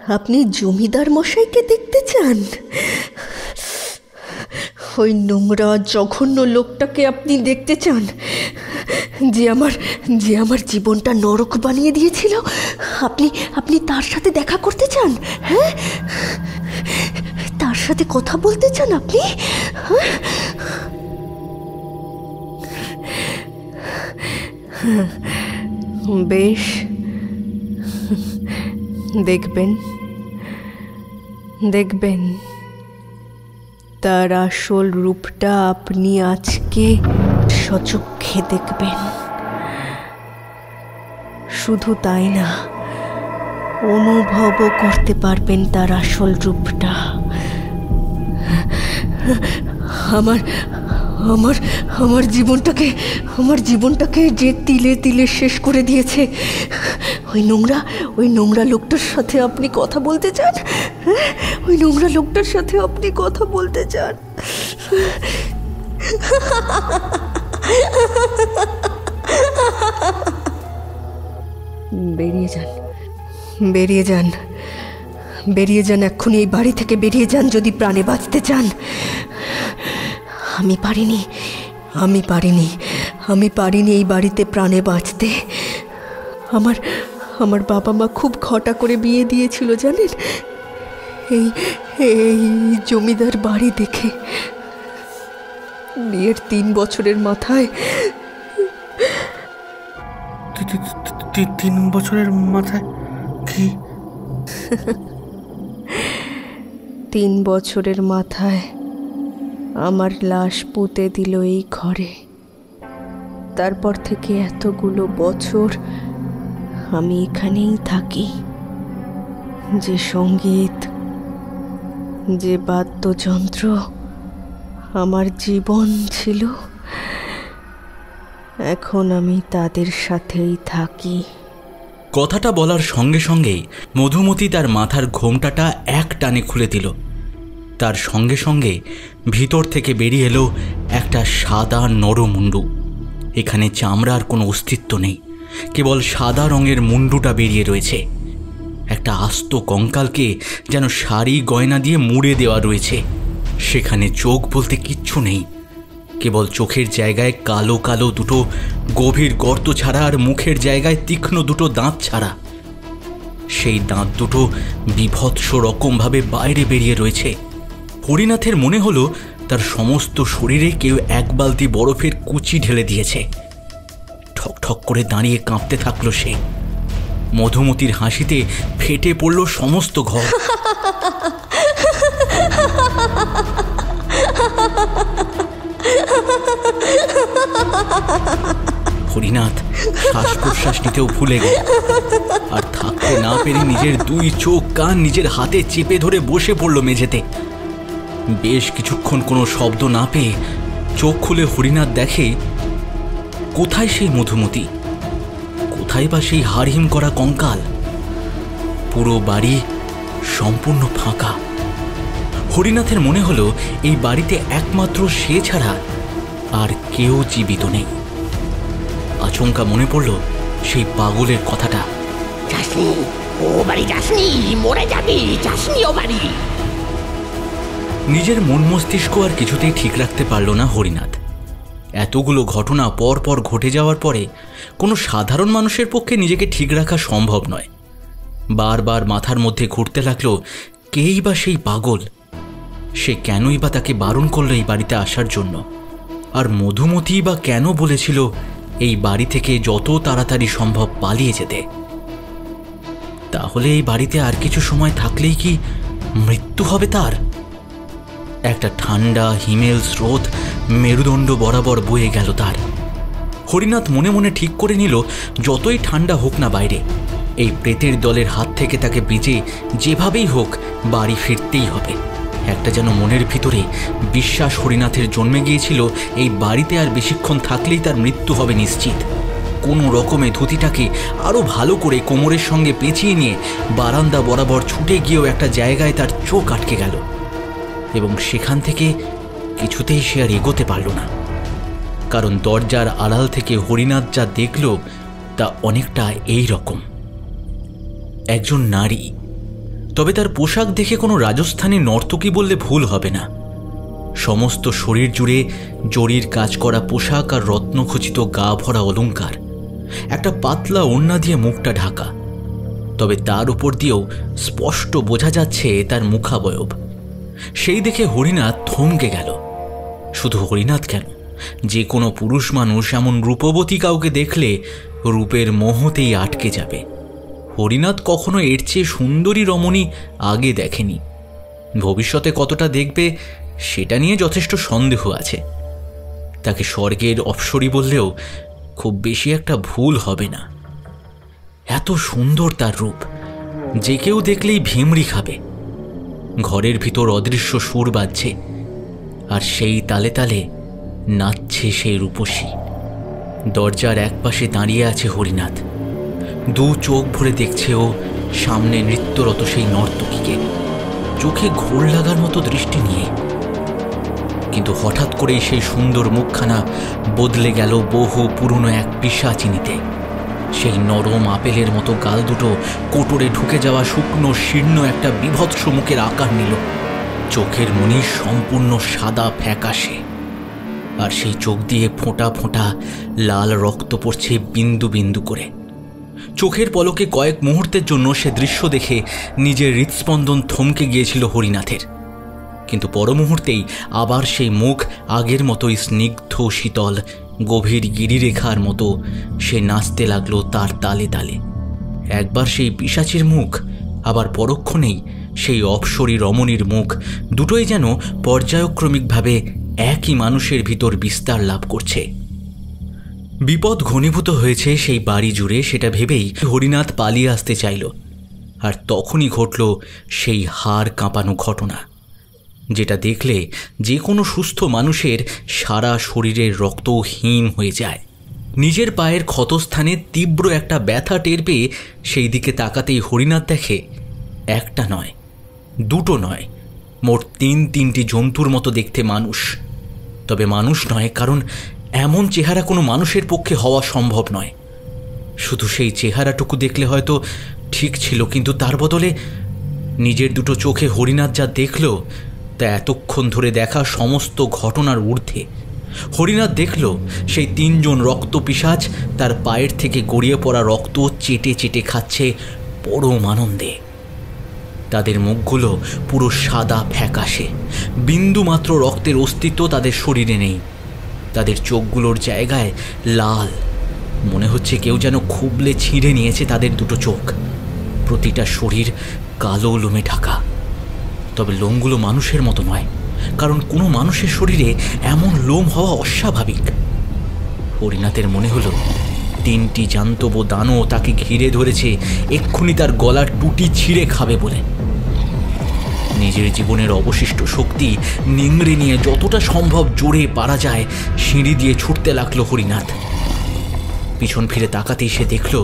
আপনি জমিদার মশাইকে দেখতে চান? ওই নোংরা জঘন্য লোকটাকে আপনি দেখতে চান, যে আমার জীবনটা নরক বানিয়ে দিয়েছিল? আপনি তার সাথে দেখা করতে চান? হ্যাঁ, তার সাথে কথা বলতে চান আপনি? বেশ, দেখবেন তার আসল রূপটা আপনি আজকে সচক্ষে দেখবেন। শুধু তাই না, অনুভবও করতে পারবেন তার আসল রূপটা। আমার জীবনটাকে যে তিলে তিলে শেষ করে দিয়েছে ওই নোংরা লোকটার সাথে আপনি কথা বলতে চান? ওই নোংরা লোকটার সাথে আপনি কথা বলতে চান? বেরিয়ে যান এক্ষুনি এই বাড়ি থেকে বেরিয়ে যান যদি প্রাণে বাঁচতে চান। আমি পারিনি এই বাড়িতে প্রাণে বাঁচতে। আমার বাবা মা খুব ঘটা করে বিয়ে দিয়েছিল জানেন, এই জমিদার বাড়ি দেখে। বিয়ের 3 বছরের মাথায় 3 বছরের মাথায় কি? 3 বছরের মাথায় আমার লাশ পুঁতে দিল এই ঘরে। তারপর থেকে এতগুলো বছর আমি এখানেই থাকি। যে সঙ্গীত, যে বাদ্যযন্ত্র আমার জীবন ছিল, এখন আমি তাদের সাথেই থাকি। কথাটা বলার সঙ্গে সঙ্গেই মধুমতি তার মাথার ঘোমটাটা এক টানে খুলে দিল। তার সঙ্গে সঙ্গে ভিতর থেকে বেরিয়ে এলো একটা সাদা নরমুন্ডু। এখানে চামড়ার কোনো অস্তিত্ব নেই, কেবল সাদা রঙের মুন্ডুটা বেরিয়ে রয়েছে। একটা আস্ত কঙ্কালকে যেন শাড়ি গয়না দিয়ে মুড়ে দেওয়া রয়েছে। সেখানে চোখ বলতে কিচ্ছু নেই, কেবল চোখের জায়গায় কালো কালো দুটো গভীর গর্ত ছাড়া আর মুখের জায়গায় তীক্ষ্ণ দুটো দাঁত ছাড়া। সেই দাঁত দুটো বীভৎস রকমভাবে বাইরে বেরিয়ে রয়েছে। হরিনাথের মনে হলো তার সমস্ত শরীরে কেউ এক বালতি বরফের কুচি ঢেলে দিয়েছে। ঠক ঠক করে দাঁড়িয়ে কাঁপতে থাকলো সে। মধুমতির হাসিতে ফেটে পড়ল সমস্ত ঘর। হরিনাথ শ্বাস প্রশ্বাস নিতেও ভুলে গেল, আর থাকতে না পেরে নিজের দুই চোখ কান নিজের হাতে চেপে ধরে বসে পড়ল মেঝেতে। বেশ কিছুক্ষণ কোনো শব্দ না পেয়ে চোখ খুলে হরিনাথ দেখে, কোথায় সেই মধুমতি, কোথায় বা সেই হাড়হিম করা কঙ্কাল। পুরো বাড়ি সম্পূর্ণ ফাঁকা। হরিনাথের মনে হলো এই বাড়িতে একমাত্র সে ছাড়া আর কেউ জীবিত নেই। আচমকা মনে পড়ল সেই পাগলের কথাটা, যাসনি, ও বাড়ি যাসনি, মরে যাবি, যাসনি ও বাড়ি। নিজের মন মস্তিষ্ক আর কিছুতেই ঠিক রাখতে পারল না হরিনাথ। এতগুলো ঘটনা পর পর ঘটে যাওয়ার পরে কোনো সাধারণ মানুষের পক্ষে নিজেকে ঠিক রাখা সম্ভব নয়। বারবার মাথার মধ্যে ঘুরতে লাগলো, কেই বা সেই পাগল, সে কেনই বা তাকে বারণ করলো এই বাড়িতে আসার জন্য, আর মধুমতি বা কেন বলেছিল এই বাড়ি থেকে যত তাড়াতাড়ি সম্ভব পালিয়ে যেতে। তাহলে এই বাড়িতে আর কিছু সময় থাকলেই কি মৃত্যু হবে তার? একটা ঠান্ডা হিমেল স্রোত মেরুদণ্ড বরাবর বয়ে গেল তার। হরিনাথ মনে মনে ঠিক করে নিল, যতই ঠান্ডা হোক না বাইরে, এই প্রেতের দলের হাত থেকে তাকে বেঁচে যেভাবেই হোক বাড়ি ফিরতেই হবে। একটা যেন মনের ভিতরে বিশ্বাস হরিনাথের জন্মে গিয়েছিল, এই বাড়িতে আর বেশিক্ষণ থাকলেই তার মৃত্যু হবে নিশ্চিত। কোনো রকমে ধুতিটাকে আরও ভালো করে কোমরের সঙ্গে পেঁচিয়ে নিয়ে বারান্দা বরাবর ছুটে গিয়েও একটা জায়গায় তার চোখ আটকে গেল, এবং সেখান থেকে কিছুতেই সে আর এগোতে পারল না। কারণ দরজার আড়াল থেকে হরিনাথ যা দেখল তা অনেকটা এই রকম। একজন নারী, তবে তার পোশাক দেখে কোনো রাজস্থানী নর্তকী বললে ভুল হবে না। সমস্ত শরীর জুড়ে জরির কাজ করা পোশাক আর রত্নখচিত গা ভরা অলংকার, একটা পাতলা ওড়না দিয়ে মুখটা ঢাকা, তবে তার উপর দিয়েও স্পষ্ট বোঝা যাচ্ছে তার মুখাবয়ব। সেই দেখে হরিনাথ থমকে গেল। শুধু হরিনাথ কেন, যে কোনো পুরুষ মানুষ এমন রূপবতী কাউকে দেখলে রূপের মোহতেই আটকে যাবে। হরিনাথ কখনো এর চেয়ে সুন্দরী রমণী আগে দেখেনি। ভবিষ্যতে কতটা দেখবে সেটা নিয়ে যথেষ্ট সন্দেহ আছে। তাকে স্বর্গের অপ্সরী বললেও খুব বেশি একটা ভুল হবে না। এত সুন্দর তার রূপ, যে কেউ দেখলেই ভিমড়ি খাবে। ঘরের ভিতর অদৃশ্য সুর বাজছে, আর সেই তালে তালে নাচছে সেই রূপসী। দরজার একপাশে দাঁড়িয়ে আছে হরিনাথ, দু চোখ ভরে দেখছে ও সামনে নৃত্যরত সেই নর্তকীকে, চোখে ঘোর লাগার মতো দৃষ্টি নিয়ে। কিন্তু হঠাৎ করেই সেই সুন্দর মুখখানা বদলে গেল বহু পুরনো এক পিশাচিনিতে। সেই নরম আপেলের মতো গাল দুটো কোটরে ঢুকে যাওয়া শুকনো শীর্ণ একটা বিভৎস মুখের আকার নিল। চোখের মনি সম্পূর্ণ সাদা ফ্যাকাশে, আর সেই চোখ দিয়ে ফোঁটা ফোঁটা লাল রক্ত পড়ছে বিন্দু বিন্দু করে। চোখের পলকে কয়েক মুহূর্তের জন্য সে দৃশ্য দেখে নিজের হৃৎস্পন্দন থমকে গিয়েছিল হরিনাথের, কিন্তু পর মুহূর্তেই আবার সেই মুখ আগের মতোই স্নিগ্ধ শীতল গভীর গিরিরেখার মতো সে নাচতে লাগলো তার তালে তালে। একবার সেই পিশাচির মুখ, আবার পরক্ষণেই সেই অপ্সরী রমণীর মুখ, দুটোই যেন পর্যায়ক্রমিকভাবে একই মানুষের ভিতর বিস্তার লাভ করছে। বিপদ ঘনীভূত হয়েছে সেই বাড়ি জুড়ে, সেটা ভেবেই হরিনাথ পালিয়ে আসতে চাইল। আর তখনই ঘটল সেই হাড় কাঁপানো ঘটনা, যেটা দেখলে যে কোনো সুস্থ মানুষের সারা শরীরের রক্ত হিম হয়ে যায়। নিজের পায়ের ক্ষতস্থানে তীব্র একটা ব্যথা টের পেয়ে সেই দিকে তাকাতেই হরিনাথ দেখে একটা নয়, দুটো নয়, মোট তিনটি জন্তুর মতো দেখতে মানুষ। তবে মানুষ নয়, কারণ এমন চেহারা কোনো মানুষের পক্ষে হওয়া সম্ভব নয়। শুধু সেই চেহারাটুকু দেখলে হয়তো ঠিক ছিল, কিন্তু তার বদলে নিজের দুটো চোখে হরিনাথ যা দেখল তা এতক্ষণ ধরে দেখা সমস্ত ঘটনার ঊর্ধ্বে। হরিনাথ দেখল সেই তিনজন রক্ত পিশাচ তার পায়ের থেকে গড়িয়ে পড়া রক্ত চেটে চেটে খাচ্ছে পরম আনন্দে। তাদের মুখগুলো পুরো সাদা ফ্যাকাশে, বিন্দু মাত্র রক্তের অস্তিত্ব তাদের শরীরে নেই। তাদের চোখগুলোর জায়গায় লাল, মনে হচ্ছে কেউ যেন খুবলে ছিঁড়ে নিয়েছে তাদের দুটো চোখ। প্রতিটা শরীর কালো লোমে ঢাকা, তবে লোমগুলো মানুষের মতো নয়, কারণ কোনো মানুষের শরীরে এমন লোম হওয়া অস্বাভাবিক। হরিনাথের মনে হলো 3টি জান্তব দানও তাকে ঘিরে ধরেছে, এক্ষুনি তার গলার টুটি ছিঁড়ে খাবে বলে। নিজের জীবনের অবশিষ্ট শক্তি নিংড়ে নিয়ে যতটা সম্ভব জোরে পারা যায় সিঁড়ি দিয়ে ছুটতে লাগলো হরিনাথ। পিছন ফিরে তাকাতেই সে দেখল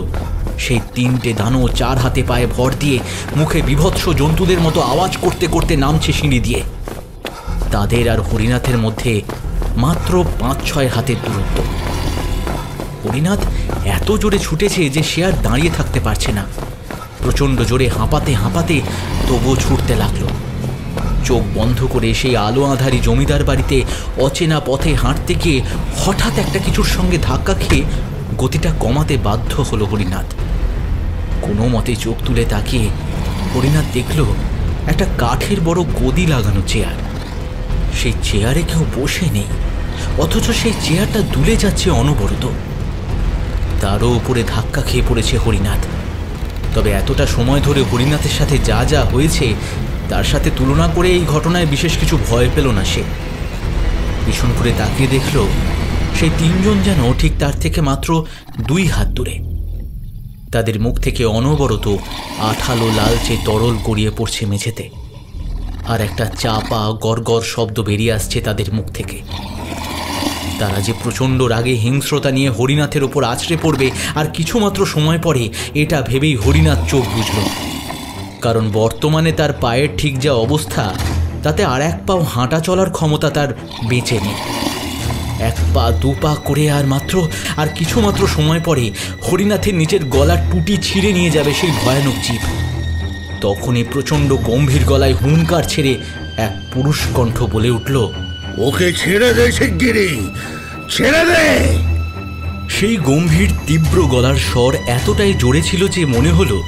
সেই 3টে দানও 4 হাতে পায়ে ভর দিয়ে মুখে বিভৎস জন্তুদের মতো আওয়াজ করতে করতে নামছে সিঁড়ি দিয়ে। তাদের আর হরিনাথের মধ্যে মাত্র 5-6 হাতের দূরত্ব। হরিনাথ এত জোরে ছুটেছে যে সে আর দাঁড়িয়ে থাকতে পারছে না। প্রচণ্ড জোরে হাঁপাতে হাঁপাতে তবুও ছুটতে লাগলো। চোখ বন্ধ করে সেই আলো আঁধারি জমিদার বাড়িতে অচেনা পথে হাঁটতে গিয়ে হঠাৎ একটা কিছুর সঙ্গে ধাক্কা খেয়ে গতিটা কমাতে বাধ্য হলো হরিনাথ। কোনো মতে চোখ তুলে তাকিয়ে হরিনাথ দেখল একটা কাঠের বড় গদি লাগানো চেয়ার। সেই চেয়ারে কেউ বসে নেই, অথচ সেই চেয়ারটা দুলে যাচ্ছে অনবরত। তারও উপরে ধাক্কা খেয়ে পড়েছে হরিনাথ। তবে এতটা সময় ধরে হরিনাথের সাথে যা যা হয়েছে তার সাথে তুলনা করে এই ঘটনায় বিশেষ কিছু ভয় পেল না সে। পিছন করে তাকিয়ে দেখল সেই 3জন যেন ঠিক তার থেকে মাত্র 2 হাত দূরে। তাদের মুখ থেকে অনবরত আঠালো লালচে তরল গড়িয়ে পড়ছে মেঝেতে, আর একটা চাপা গড়গড় শব্দ বেরিয়ে আসছে তাদের মুখ থেকে। তারা যে প্রচণ্ড রাগে হিংস্রতা নিয়ে হরিনাথের ওপর আছড়ে পড়বে আর কিছুমাত্র সময় পরে, এটা ভেবেই হরিনাথ চোখ বুঝল। কারণ বর্তমানে তার পায়ের ঠিক যা অবস্থা, তাতে আর 1 পাও হাঁটা চলার ক্ষমতা তার বেঁচে নেই। 1 পা 2 পা করে আর কিছুমাত্র সময় পরে হরিনাথের নিচের গলার টুটি ছিঁড়ে নিয়ে যাবে সেই ভয়ানক জীব। তখনই প্রচণ্ড গম্ভীর গলায় হুঙ্কার ছেড়ে এক পুরুষ কণ্ঠ বলে উঠল, ওকে ছেড়ে দে শিগগিরি, ছেড়ে দে। সেই গম্ভীর তীব্র গলার স্বর এতটাই জোরে ছিল যে মনে হলো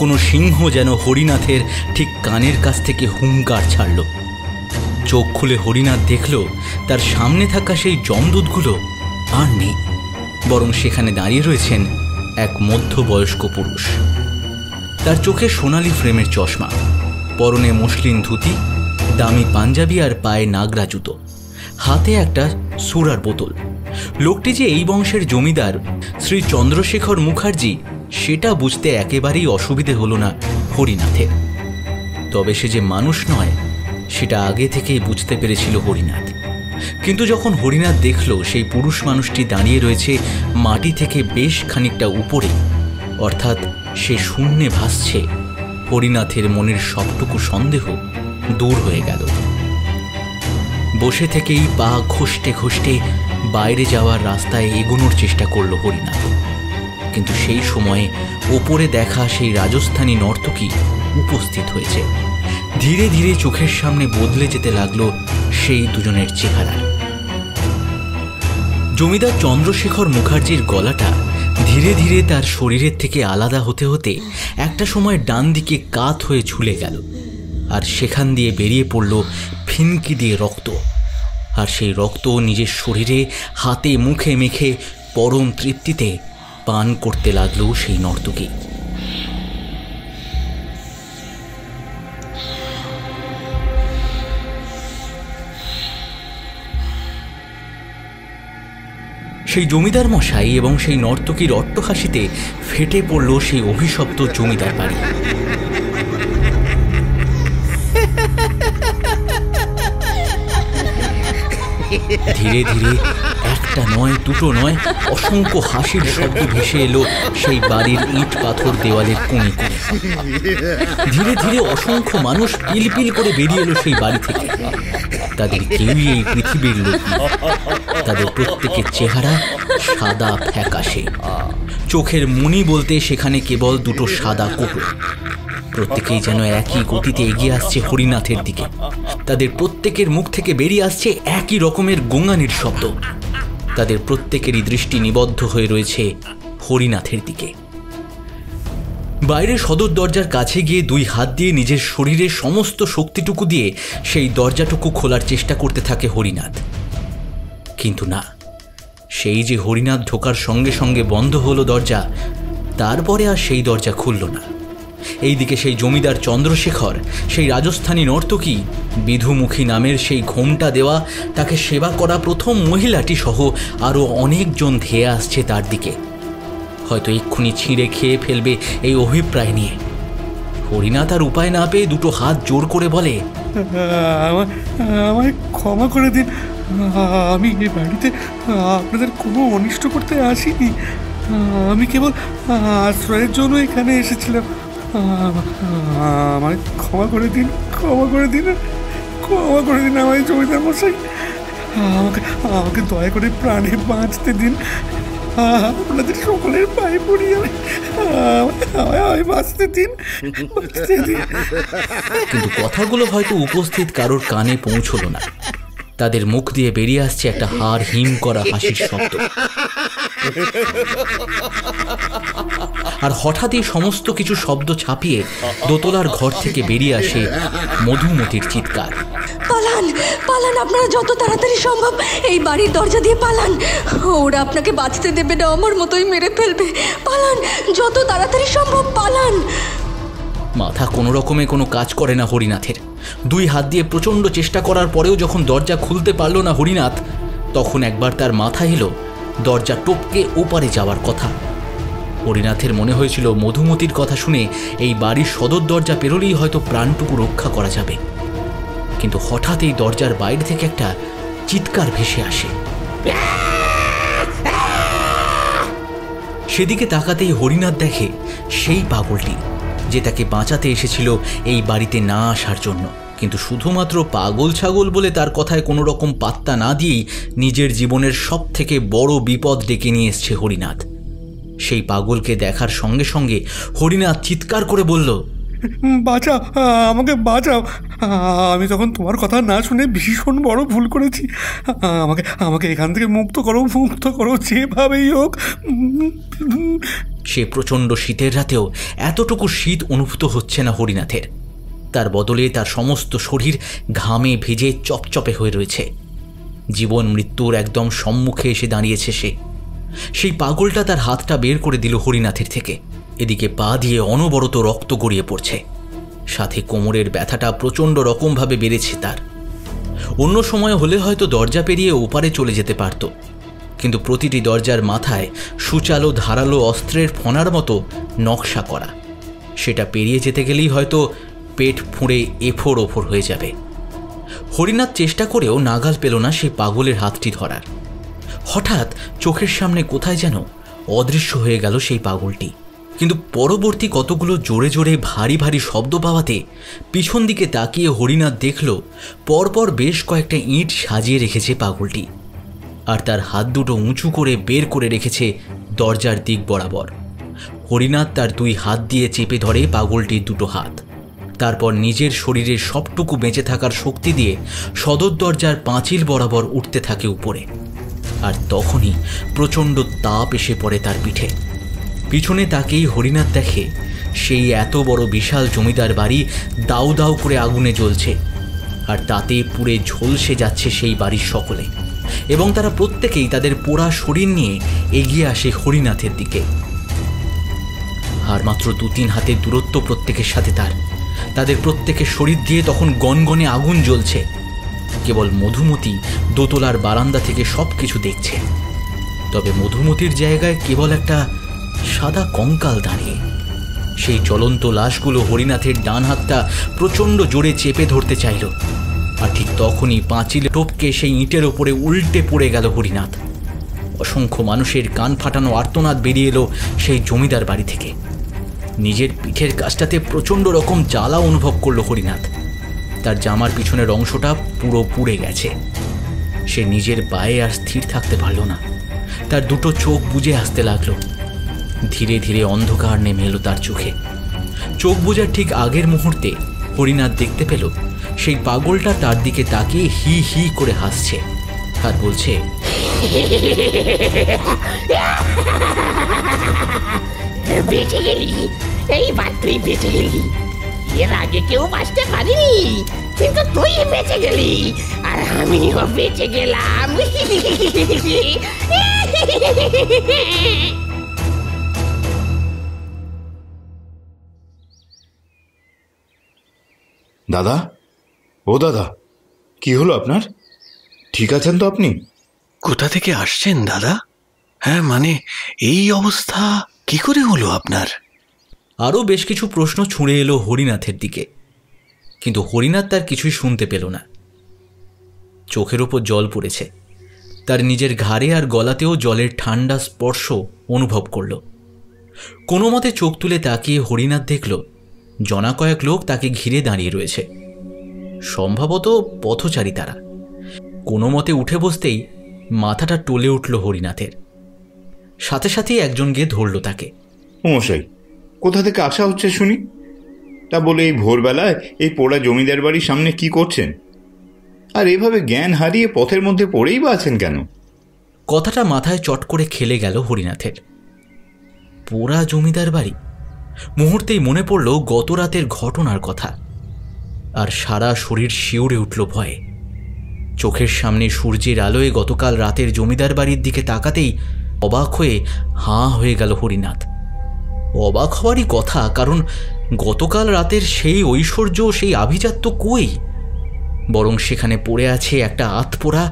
কোনো সিংহ যেন হরিনাথের ঠিক কানের কাছ থেকে হুঙ্কার ছাড়ল। চোখ খুলে হরিনাথ দেখল তার সামনে থাকা সেই যমদূতগুলো আর নেই, বরং সেখানে দাঁড়িয়ে রয়েছেন এক মধ্যবয়স্ক পুরুষ। তার চোখে সোনালি ফ্রেমের চশমা, পরনে মসলিন ধুতি, দামি পাঞ্জাবি আর পায়ে নাগরা জুতো, হাতে একটা সুরার বোতল। লোকটি যে এই বংশের জমিদার শ্রী চন্দ্রশেখর মুখার্জি, সেটা বুঝতে একেবারেই অসুবিধে হলো না হরিনাথের। তবে সে যে মানুষ নয় সেটা আগে থেকেই বুঝতে পেরেছিল হরিনাথ। কিন্তু যখন হরিনাথ দেখল সেই পুরুষ মানুষটি দাঁড়িয়ে রয়েছে মাটি থেকে বেশ খানিকটা উপরে, অর্থাৎ সে শূন্যে ভাসছে, হরিনাথের মনের সবটুকু সন্দেহ দূর হয়ে গেল। বসে থেকেই পা ঘষতে ঘষতে বাইরে যাওয়ার রাস্তায় এগোনোর চেষ্টা করল হরিনাথ। কিন্তু সেই সময়ে ওপরে দেখা সেই রাজস্থানী নর্তকী উপস্থিত হয়েছে। ধীরে ধীরে চোখের সামনে বদলে যেতে লাগলো সেই দুজনের চেহারা। জমিদার চন্দ্রশেখর মুখার্জির গলাটা ধীরে ধীরে তার শরীরের থেকে আলাদা হতে হতে একটা সময় ডান দিকে কাত হয়ে ঝুলে গেল, আর সেখান দিয়ে বেরিয়ে পড়ল ফিনকি দিয়ে রক্ত। আর সেই রক্ত নিজের শরীরে হাতে মুখে মেখে পরম তৃপ্তিতে পান করতে লাগলো সেই নর্তকী। সেই জমিদার মশাই এবং সেই নর্তকীর অট্টহাসিতে ফেটে পড়ল সেই অভিশপ্ত জমিদার বাড়ি। ধীরে ধীরে একটা নয়, দুটো নয়, অসংখ্য হাসির শব্দ ভেসে এলো সেই বাড়ির ইট পাথর দেওয়ালের কোণে কোণে। ধীরে ধীরে অসংখ্য মানুষ পিলপিল করে বেরিয়ে এলো সেই বাড়ি থেকে। তাদের কেউই এই পৃথিবীর লোক নয়। তাদের প্রত্যেকের চেহারা সাদা ফ্যাকাশে, চোখের মণি বলতে সেখানে কেবল দুটো সাদা কোহর। প্রত্যেকেই যেন একই গতিতে এগিয়ে আসছে হরিনাথের দিকে। তাদের প্রত্যেকের মুখ থেকে বেরিয়ে আসছে একই রকমের গোঙানির শব্দ। তাদের প্রত্যেকেরই দৃষ্টি নিবদ্ধ হয়ে রয়েছে হরিনাথের দিকে। বাইরে সদর দরজার কাছে গিয়ে দুই হাত দিয়ে নিজের শরীরের সমস্ত শক্তিটুকু দিয়ে সেই দরজাটুকু খোলার চেষ্টা করতে থাকে হরিনাথ। কিন্তু না, সেই যে হরিনাথ ঢোকার সঙ্গে সঙ্গে বন্ধ হলো দরজা, তারপরে আর সেই দরজা খুলল না। এইদিকে সেই জমিদার চন্দ্রশেখর, সেই রাজস্থানী নর্তকী বিধুমুখী নামের সেই ঘোমটা দেওয়া, তাকে সেবা করা প্রথম মহিলাটি সহ আরও অনেকজন ধেয়ে আসছে তার দিকে, হয়তো এক্ষুনি ছিঁড়ে খেয়ে ফেলবে এই অভিপ্রায় নিয়ে। হরিনাথ আর উপায় না পেয়ে দুটো হাত জোর করে বলে, আমায় ক্ষমা করে দিন, আমি এই বাড়িতে আপনাদের কোনো অনিষ্ট করতে আসিনি, আমি কেবল আশ্রয়ের জন্য এখানে এসেছিলাম, আমায় ক্ষমা করে দিন, ক্ষমা করে দিন, ক্ষমা করে দিন আমায় জমিদার মশাই, আমাকে দয়া করে প্রাণে বাঁচতে দিন, আপনাদের সকলের পায়ে পড়ি, আমায় বাঁচতে দিন, বাঁচতে দিন। কিন্তু কথাগুলো হয়তো উপস্থিত কারোর কানে পৌঁছলো না। তাদের মুখ দিয়ে বেরিয়ে আসছে একটা হাড় হিম করা হাসির শব্দ, আর হঠাৎই সমস্ত কিছু শব্দ ছাপিয়ে দোতলার ঘর থেকে বেরিয়ে আসে মধুমতির চিৎকার। পালান, পালান, আপনারা যত তাড়াতাড়ি সম্ভব এই বাড়ির দরজা দিয়ে পালান, ওরা আপনাকে বাঁচতে দেবে না, আমার মতোই মেরে ফেলবে, পালান, যত তাড়াতাড়ি সম্ভব পালান। মাথা কোনো রকমে কোনো কাজ করে না হরিনাথের। দুই হাত দিয়ে প্রচণ্ড চেষ্টা করার পরেও যখন দরজা খুলতে পারল না হরিনাথ, তখন একবার তার মাথা এলো দরজা টপকে ওপারে যাওয়ার কথা। হরিনাথের মনে হয়েছিল মধুমতির কথা শুনে এই বাড়ির সদর দরজা পেরোলেই হয়তো প্রাণটুকু রক্ষা করা যাবে। কিন্তু হঠাৎ এই দরজার বাইরে থেকে একটা চিৎকার ভেসে আসে। সেদিকে তাকাতেই হরিনাথ দেখে সেই পাগলটি যে তাকে বাঁচাতে এসেছিল এই বাড়িতে না আসার জন্য, কিন্তু শুধুমাত্র পাগল ছাগল বলে তার কথায় কোনো রকম পাত্তা না দিয়েই নিজের জীবনের সব থেকে বড় বিপদ ডেকে নিয়ে এসছে হরিনাথ। সেই পাগলকে দেখার সঙ্গে সঙ্গে হরিনাথ চিৎকার করে বলল, বাঁচাও, আমাকে বাঁচাও, আমি তখন তোমার কথা না শুনে ভীষণ বড় ভুল করেছি, আমাকে এখান থেকে মুক্ত করো যেভাবেই হোক। সে প্রচণ্ড শীতের রাতেও এতটুকু শীত অনুভূত হচ্ছে না হরিনাথের। তার বদলে তার সমস্ত শরীর ঘামে ভেজে চপচপে হয়ে রয়েছে। জীবন মৃত্যুর একদম সম্মুখে এসে দাঁড়িয়েছে সে। সেই পাগলটা তার হাতটা বের করে দিল হরিনাথের থেকে। এদিকে পা দিয়ে অনবরত রক্ত গড়িয়ে পড়ছে, সাথে কোমরের ব্যথাটা প্রচণ্ড রকমভাবে বেড়েছে তার। অন্য সময় হলে হয়তো দরজা পেরিয়ে ওপারে চলে যেতে পারত, কিন্তু প্রতিটি দরজার মাথায় সুচালো ধারালো অস্ত্রের ফণার মতো নকশা করা, সেটা পেরিয়ে যেতে গেলেই হয়তো পেট ফুঁড়ে এফোড় ওফোর হয়ে যাবে। হরিনাথ চেষ্টা করেও নাগাল পেল না সেই পাগলের হাতটি ধরার। হঠাৎ চোখের সামনে কোথায় যেন অদৃশ্য হয়ে গেল সেই পাগলটি। কিন্তু পরবর্তী কতগুলো জোরে জোরে ভারী ভারী শব্দ পাওয়াতে পিছন দিকে তাকিয়ে হরিনাথ দেখল পরপর বেশ কয়েকটা ইঁট সাজিয়ে রেখেছে পাগলটি, আর তার হাত দুটো উঁচু করে বের করে রেখেছে দরজার দিক বরাবর। হরিনাথ তার দুই হাত দিয়ে চেপে ধরে পাগলটির দুটো হাত, তারপর নিজের শরীরের সবটুকু বেঁচে থাকার শক্তি দিয়ে সদর দরজার পাঁচিল বরাবর উঠতে থাকে উপরে। আর তখনই প্রচণ্ড তাপ এসে পড়ে তার পিঠে। পিছনে তাকেই হরিনাথ দেখে সেই এত বড় বিশাল জমিদার বাড়ি দাউ দাউ করে আগুনে জ্বলছে, আর তাতে পুড়ে ঝলসে যাচ্ছে সেই বাড়ির সকলে, এবং তারা প্রত্যেকেই তাদের পোড়া শরীর নিয়ে এগিয়ে আসে হরিনাথের দিকে। আর মাত্র 2-3 হাতের দূরত্ব প্রত্যেকের সাথে তাদের প্রত্যেকের শরীর দিয়ে তখন গনগনে আগুন জ্বলছে। কেবল মধুমতি দোতলার বারান্দা থেকে সব কিছু দেখছে। তবে মধুমতির জায়গায় কেবল একটা সাদা কঙ্কাল দাঁড়িয়ে। সেই জ্বলন্ত লাশগুলো হরিনাথের ডান হাতটা প্রচণ্ড জোরে চেপে ধরতে চাইল, আর ঠিক তখনই পাঁচিলে টপকে সেই ইঁটের ওপরে উল্টে পড়ে গেল হরিনাথ। অসংখ্য মানুষের কান ফাটানো আর্তনাদ বেরিয়ে এলো সেই জমিদার বাড়ি থেকে। নিজের পিঠের কাছটাতে প্রচণ্ড রকম জ্বালা অনুভব করল হরিনাথ। তার জামার পিছনের অংশটা পুরো পুড়ে গেছে। সে নিজের পায়ে আর স্থির থাকতে পারল না। তার দুটো চোখ বুজে আসতে লাগলো। ধীরে ধীরে অন্ধকার নেমে এলো তার চোখে। চোখ বুজার ঠিক আগের মুহূর্তে হরিনাথ দেখতে পেল সেই পাগলটা তার দিকে তাকিয়ে হি হি করে হাসছে আর বলছে, বেঁচে গেলি, এইবার তুই বেঁচে গেলি। এর আগে কেউ বাঁচতে পারিনি, কিন্তু তুই বেঁচে গেলি, আর আমিও বেঁচে গেলাম। দাদা, ও দাদা, কি হলো আপনার? ঠিক আছেন তো আপনি? কোথা থেকে আসছেন দাদা? হ্যাঁ, মানে এই অবস্থা কি করে হলো আপনার? আরও বেশ কিছু প্রশ্ন ছুঁড়ে এলো হরিনাথের দিকে, কিন্তু হরিনাথ তার কিছুই শুনতে পেল না। চোখের ওপর জল পড়েছে, তার নিজের ঘাড়ে আর গলাতেও জলের ঠান্ডা স্পর্শ অনুভব করল। কোনো মতে চোখ তুলে তাকিয়ে হরিনাথ দেখল জনা কয়েক লোক তাকে ঘিরে দাঁড়িয়ে রয়েছে, সম্ভবত পথচারী তারা। কোনো মতে উঠে বসতেই মাথাটা টলে উঠল হরিনাথের। সাথে সাথেই একজন গিয়ে ধরল তাকে। মশাই, কোথা থেকে আসা হচ্ছে শুনি? তা বলে এই ভোরবেলায় এই পোড়া জমিদার বাড়ির সামনে কি করছেন? আর এভাবে জ্ঞান হারিয়ে পথের মধ্যে পড়েই বা আছেন কেন? কথাটা মাথায় চট করে খেলে গেল হরিনাথের। পোড়া জমিদার বাড়ি। মুহূর্তেই মনে পড়ল গত রাতের ঘটনার কথা, আর সারা শরীর শিউরে উঠল ভয়ে। চোখের সামনে সূর্যের আলোয় গতকাল রাতের জমিদার বাড়ির দিকে তাকাতেই অবাক হয়ে হাঁ হয়ে গেল হরিনাথ। অবাক হওয়ারই কথা, কারণ গতকাল রাতের সেই ঐশ্বর্য, সেই আভিজাত্য কই, বরং সেখানে পড়ে আছে একটা আতপোড়া,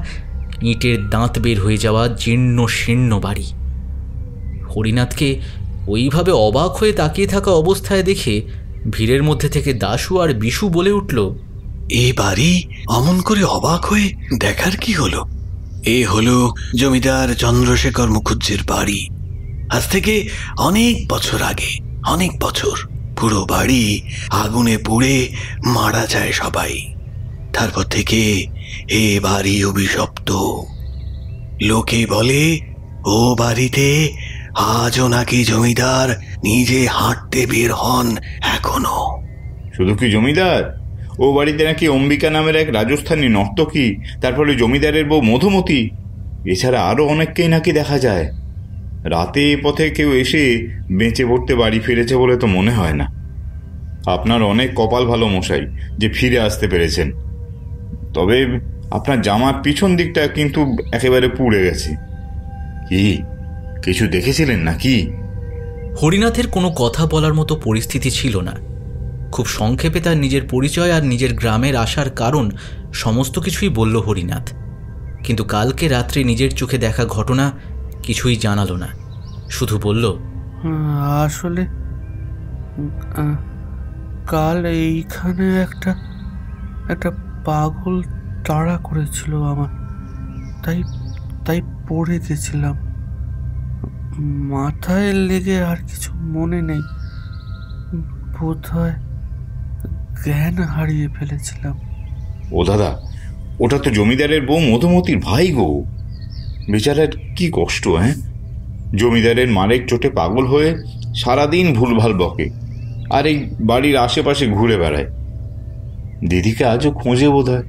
ইটের দাঁত বের হয়ে যাওয়া জীর্ণ শীর্ণ বাড়ি। হরিনাথকে ওইভাবে অবাক হয়ে তাকিয়ে থাকা অবস্থায় দেখে ভিড়ের মধ্যে থেকে দাশু আর বিশু বলে উঠল, এ বাড়ি অমন করে অবাক হয়ে দেখার কি হলো? এ হলো জমিদার চন্দ্রশেখর মুখুজ্জের বাড়ি। আজ থেকে অনেক বছর আগে, অনেক বছর, পুরো বাড়ি আগুনে পুড়ে মারা যায় সবাই। তারপর থেকে এ বাড়ি অভিশপ্ত। লোকে বলে ও বাড়িতে আজও নাকি জমিদার নিজে হাঁটতে বের হন এখনো। শুধু কি জমিদার? ও বাড়িতে নাকি অম্বিকা নামের এক রাজস্থানী নর্তকী, তারপরে জমিদারের বউ মধুমতি, এছাড়া আরও অনেককেই নাকি দেখা যায়। রাতে এ পথে কেউ এসে বেঁচে পড়তে বাড়ি ফিরেছে বলে তো মনে হয় না। আপনার অনেক কপাল ভালো মশাই যে ফিরে আসতে পেরেছেন। তবে আপনার জামার পিছন দিকটা কিন্তু একেবারে পুড়ে গেছে। কি কিছু দেখেছিলেন নাকি? হরিনাথের কোনো কথা বলার মতো পরিস্থিতি ছিল না। খুব সংক্ষেপে তার নিজের পরিচয় আর নিজের গ্রামের আসার কারণ সমস্ত কিছুই বলল হরিনাথ, কিন্তু কালকে রাত্রে নিজের চোখে দেখা ঘটনা কিছুই জানালো না। শুধু বলল, আসলে কাল এইখানে একটা পাগল তাড়া করেছিল আমার, তাই পড়ে গেছিলাম। মাথায় লেগে আর কিছু মনে নেই, বোধহয় জ্ঞান হারিয়ে ফেলেছিলাম। ও দাদা, ওটা তো জমিদারের বউ মধুমতির ভাই গো। বেচারার কি কষ্ট! হ্যাঁ, জমিদারের মারের চোটে পাগল হয়ে সারাদিন ভুলভাল বকে, আর এই বাড়ির আশেপাশে ঘুরে বেড়ায়। দিদিকে আজও খোঁজে বোধহয়।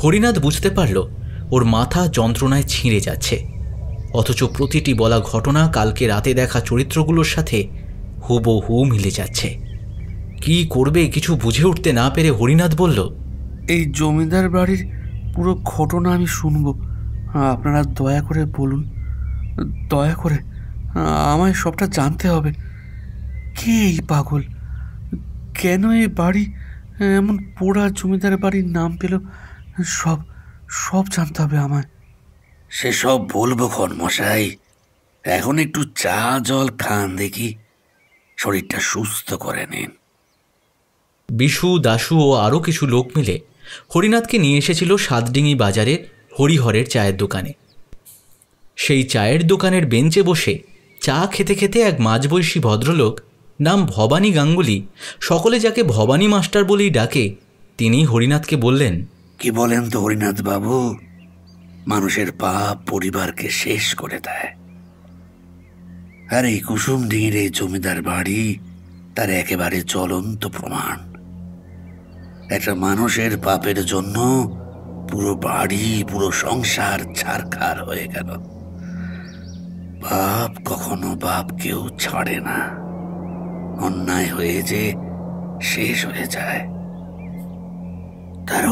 হরিনাথ বুঝতে পারল ওর মাথা যন্ত্রণায় ছিঁড়ে যাচ্ছে, অথচ প্রতিটি বলা ঘটনা কালকে রাতে দেখা চরিত্রগুলোর সাথে হুবহু মিলে যাচ্ছে। কি করবে কিছু বুঝে উঠতে না পেরে হরিনাথ বলল, এই জমিদার বাড়ির পুরো ঘটনা আমি শুনবো, আপনারা দয়া করে বলুন, দয়া করে আমায় সবটা জানতে হবে। কে এই পাগল? কেন এই বাড়ি এমন পোড়া জমিদার বাড়ির নাম পেল? সব জানতে হবে আমায়। সেসব বলবো খন মশাই, এখন একটু চা জল খান দেখি, শরীরটা সুস্থ করে নিন। বিশু, দাশু ও আরও কিছু লোক মিলে হরিনাথকে নিয়ে এসেছিল সাতডিঙি বাজারে হরিহরের চায়ের দোকানে। সেই চায়ের দোকানের বেঞ্চে বসে চা খেতে খেতে এক মাঝবয়সী ভদ্রলোক, নাম ভবানী গাঙ্গুলি, সকলে যাকে ভবানী মাস্টার বলেই ডাকে, তিনি হরিনাথকে বললেন, কি বলেন তো হরিনাথ বাবু, মানুষের পাপ পরিবারকে শেষ করে দেয়, আর এই কুসুমডিঙির এই জমিদার বাড়ি তার একেবারে জ্বলন্ত প্রমাণ। একটা মানুষের পাপের জন্য পুরো বাড়ি, পুরো সংসার ছারখার হয়ে গেল। পাপ কখনো বাপ কেউ ছাড়ে না। অন্যায় হয়ে যে শেষ হয়ে যায়। তার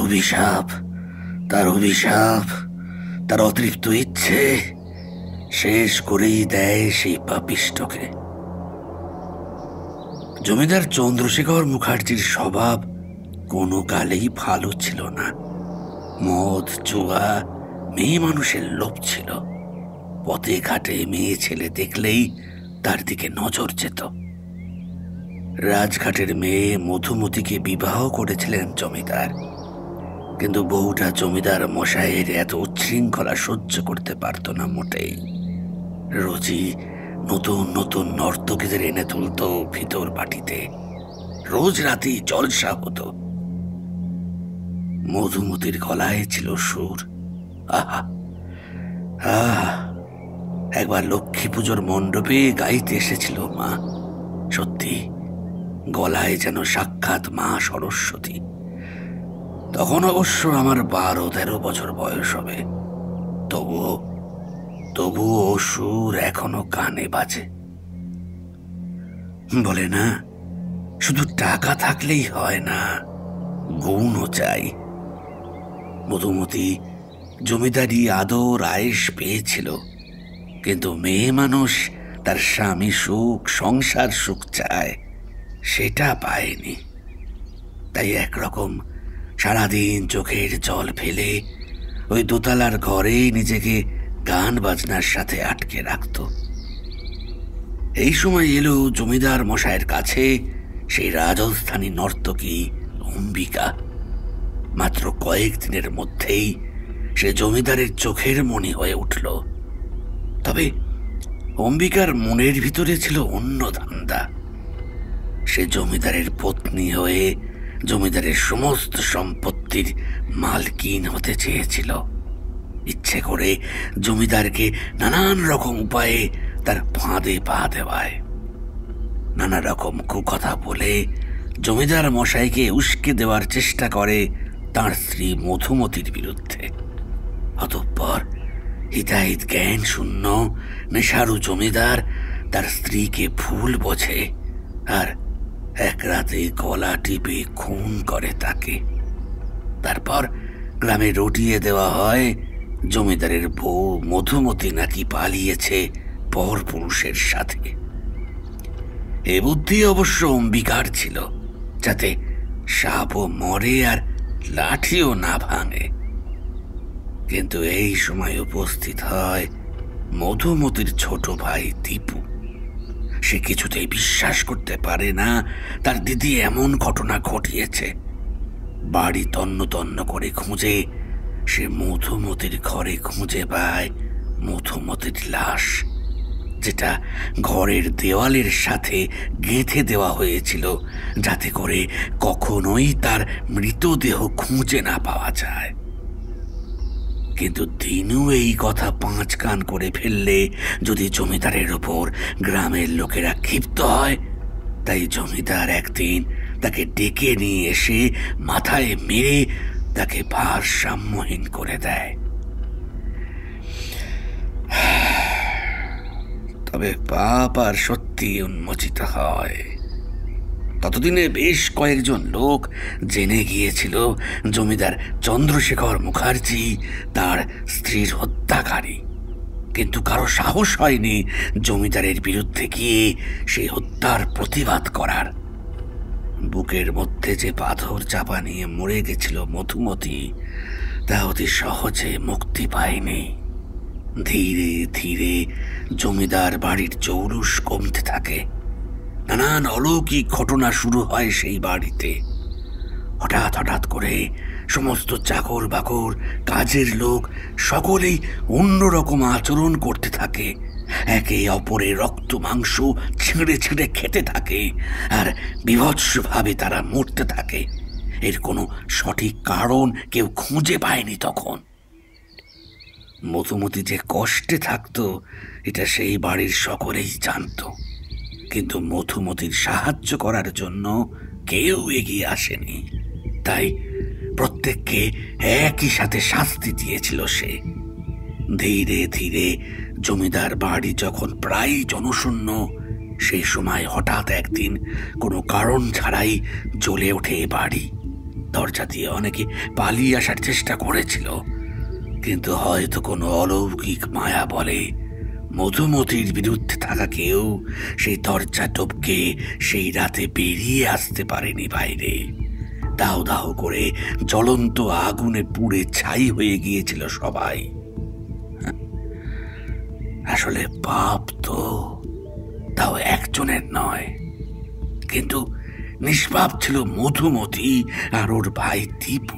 অভিশাপ, তার অতৃপ্ত ইচ্ছে শেষ করেই দেয় সেই পাপিষ্টকে। জমিদার চন্দ্রশেখর মুখার্জির স্বভাব কোনো কালেই ভালো ছিল না। মদ, জুয়া, মেয়ে মানুষের লোভ ছিল। পথে ঘাটে মেয়ে ছেলে দেখলেই তার দিকে নজর যেত। রাজঘাটের মেয়ে মধুমতিকে বিবাহ করেছিলেন জমিদার, কিন্তু বউটা জমিদার মশাইয়ের এত উচ্ছৃঙ্খলা সহ্য করতে পারত না মোটেই। রোজই নতুন নতুন নর্তকীদের এনে তুলত ভিতর বাটিতে। রোজ রাতেই জলসা হতো। মধুমতির গলায় ছিল সুর। আহা আহা, একবার লক্ষ্মী পুজোর মণ্ডপে গাইতে এসেছিল মা। সত্যি গলায় যেন সাক্ষাৎ মা সরস্বতী। তখন অবশ্য আমার 12-13 বছর বয়স হবে। তবুও সুর এখনো কানে বাজে। বলে না, শুধু টাকা থাকলেই হয় না, গুণও চাই। মধুমতি জমিদারি আদর আয়েশ পেয়েছিল, কিন্তু মেয়ে মানুষ তার স্বামী সুখ, সংসার সুখ চায়, সেটা পায়নি। তাই একরকম সারাদিন চোখের জল ফেলে ওই দোতলার ঘরে নিজেকে গান বাজনার সাথে আটকে রাখত। এই সময় এলো জমিদার মশাইয়ের কাছে সেই রাজস্থানী নর্তকী অম্বিকা। মাত্র কয়েকদিনের মধ্যেই সে জমিদারের চোখের মণি হয়ে উঠল। তবে অম্বিকার মনের ভিতরে ছিল অন্য ধান্দা। সে জমিদারের পত্নী হয়ে জমিদারের সমস্ত সম্পত্তির মালকিন হতে চেয়েছিল। ইচ্ছে করে জমিদারকে নানান রকম উপায়ে তার ফাঁদে পা দেওয়ায়। নানা রকম কুকথা বলে জমিদার মশাইকে উস্কে দেওয়ার চেষ্টা করে তার স্ত্রী মধুমতির বিরুদ্ধে। অতঃপর হিতাহিত জ্ঞান শূন্য নেশারু জমিদার তার স্ত্রীকে ভুল বোঝে আর এক রাতে গলা টিপে খুন করে তাকে। তারপর গ্রামে রটিয়ে দেওয়া হয় জমিদারের বউ মধুমতি নাকি পালিয়েছে পর পুরুষের সাথে। এ বুদ্ধি অবশ্য অম্বিকার ছিল, যাতে সাপও মরে আর লাঠিও না ভাঙে। কিন্তু এই সময় উপস্থিত হয় মধুমতির ছোট ভাই দীপু। সে কিছুতেই বিশ্বাস করতে পারে না তার দিদি এমন ঘটনা ঘটিয়েছে। বাড়ি তন্ন তন্ন করে খুঁজে সে মধুমতির ঘরে খুঁজে পায় মধুমতির লাশ, যেটা ঘরের দেওয়ালের সাথে গেঁথে দেওয়া হয়েছিল, যাতে করে কখনোই তার মৃতদেহ খুঁজে না পাওয়া যায়। কিন্তু দিনু এই কথা 5 কান করে ফেললে যদি জমিদারের ওপর গ্রামের লোকেরা ক্ষিপ্ত হয়, তাই জমিদার একদিন তাকে ডেকে নিয়ে এসে মাথায় মেরে তাকে ভারসাম্যহীন করে দেয়। তবে পাপ আর সত্যি উন্মোচিত হয়। ততদিনে বেশ কয়েকজন লোক জেনে গিয়েছিল জমিদার চন্দ্রশেখর মুখার্জি তার স্ত্রীর হত্যাকারী, কিন্তু কারো সাহস হয়নি জমিদারের বিরুদ্ধে গিয়ে সেই হত্যার প্রতিবাদ করার। বুকের মধ্যে যে পাথর চাপা নিয়ে মরে গেছিল মধুমতি, তা অতি সহজে মুক্তি পায়নি। ধীরে ধীরে জমিদার বাড়ির জৌলুস কমতে থাকে। নানান অলৌকিক ঘটনা শুরু হয় সেই বাড়িতে। হঠাৎ করে সমস্ত চাকর বাকর, কাজের লোক সকলেই অন্যরকম আচরণ করতে থাকে। একে অপরের রক্ত মাংস ছিঁড়ে ছিঁড়ে খেতে থাকে আর বীভৎসভাবে তারা মরতে থাকে। এর কোনো সঠিক কারণ কেউ খুঁজে পায়নি তখন। মধুমতি যে কষ্টে থাকতো এটা সেই বাড়ির সকলেই জানত, কিন্তু মধুমতির সাহায্য করার জন্য কেউ এগিয়ে আসেনি। তাই প্রত্যেককে একই সাথে শাস্তি দিয়েছিল সে। ধীরে ধীরে জমিদার বাড়ি যখন প্রায় জনশূন্য, সেই সময় হঠাৎ একদিন কোনো কারণ ছাড়াই জ্বলে ওঠে এ বাড়ি। দরজা দিয়ে অনেকে পালিয়ে আসার চেষ্টা করেছিল, কিন্তু হয়তো কোনো অলৌকিক মায়া বলে মধুমতির বিরুদ্ধে থাকা কেউ সেই দরজা টপকে সেই রাতে বেরিয়ে আসতে পারেনি বাইরে। দাউ দাউ করে জ্বলন্ত আগুনে পুড়ে ছাই হয়ে গিয়েছিল সবাই। আসলে পাপ তো তাও একজনের নয়, কিন্তু নিষ্পাপ ছিল মধুমতি আর ওর ভাই দীপু।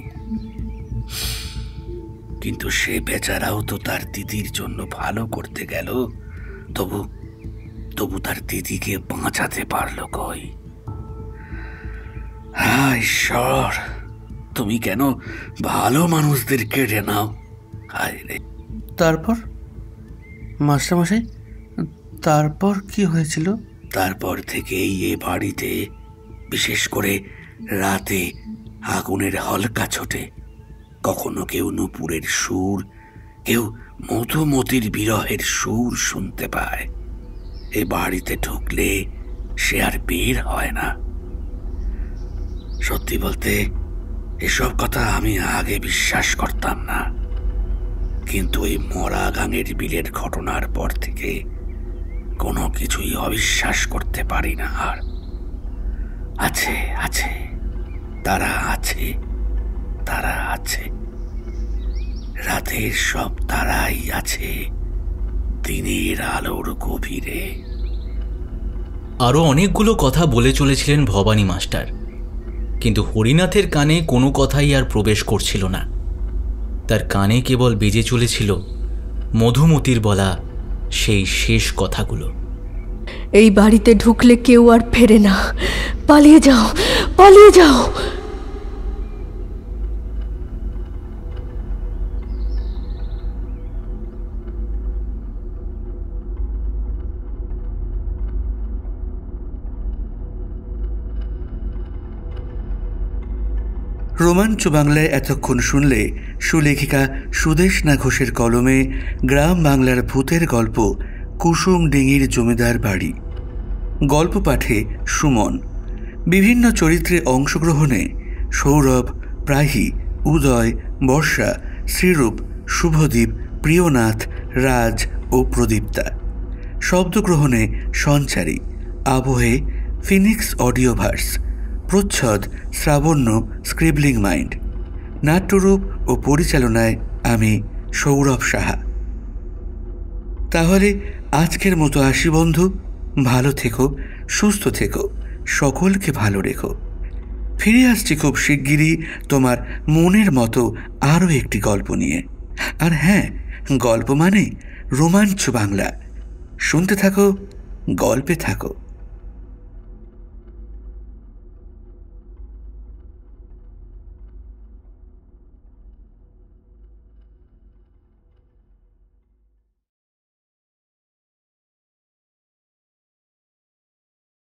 কিন্তু সে বেচারাও তো তার দিদির জন্য ভালো করতে গেল, তবু তার দিদিকে বাঁচাতে পারল কই? হায় ঈশ্বর, তুমি কেন ভালো মানুষদের কেড়ে নাও? হায় রে। তারপর মাস্টারমশাই, তারপর কি হয়েছিল? তারপর থেকেই এ বাড়িতে বিশেষ করে রাতে আগুনের হলকা ছোটে। কখনো কেউ নূপুরের সুর, কেউ মধুমতির বিরহের সুর শুনতে পায়। এ বাড়িতে ঢুকলে সে আর বের হয় না। সত্যি বলতে এসব কথা আমি আগে বিশ্বাস করতাম না, কিন্তু এই মরা গাঙের বিলের ঘটনার পর থেকে কোনো কিছুই অবিশ্বাস করতে পারি না। আর আছে আছে তারা আছে, তারা আছে, রাতের সব তারাই আছে দিনের আলোর গভীরে। আরও অনেকগুলো কথা বলে চলেছিলেন ভবানী মাস্টার, কিন্তু হরিনাথের কানে কোনো কথাই আর প্রবেশ করছিল না। তার কানে কেবল বেজে চলেছিল মধুমতির বলা সেই শেষ কথাগুলো। এই বাড়িতে ঢুকলে কেউ আর ফেরে না, পালিয়ে যাও, পালিয়ে যাও। রোমাঞ্চ বাংলায় এতক্ষণ শুনলে সুলেখিকা সুদেশনা ঘোষের কলমে গ্রাম বাংলার ভূতের গল্প কুসুম ডিঙির জমিদার বাড়ি। গল্প পাঠে সুমন। বিভিন্ন চরিত্রে অংশগ্রহণে সৌরভ, প্রাহি, উদয়, বর্ষা, শ্রীরূপ, শুভদীপ, প্রিয়নাথ, রাজ ও প্রদীপ্তা। শব্দগ্রহণে সঞ্চারী, আবহে ফিনিক্স অডিওভার্স, প্রচ্ছদ শ্রাবণ্য স্ক্রিবলিং মাইন্ড। নাট্যরূপ ও পরিচালনায় আমি সৌরভ সাহা। তাহলে আজকের মতো আসি বন্ধু। ভালো থেকো, সুস্থ থেকো, সকলকে ভালো রেখো। ফিরে আসছি খুব শিগগিরই তোমার মনের মতো আরও একটি গল্প নিয়ে। আর হ্যাঁ, গল্প মানে রোমাঞ্চ বাংলা। শুনতে থাকো, গল্পে থাকো।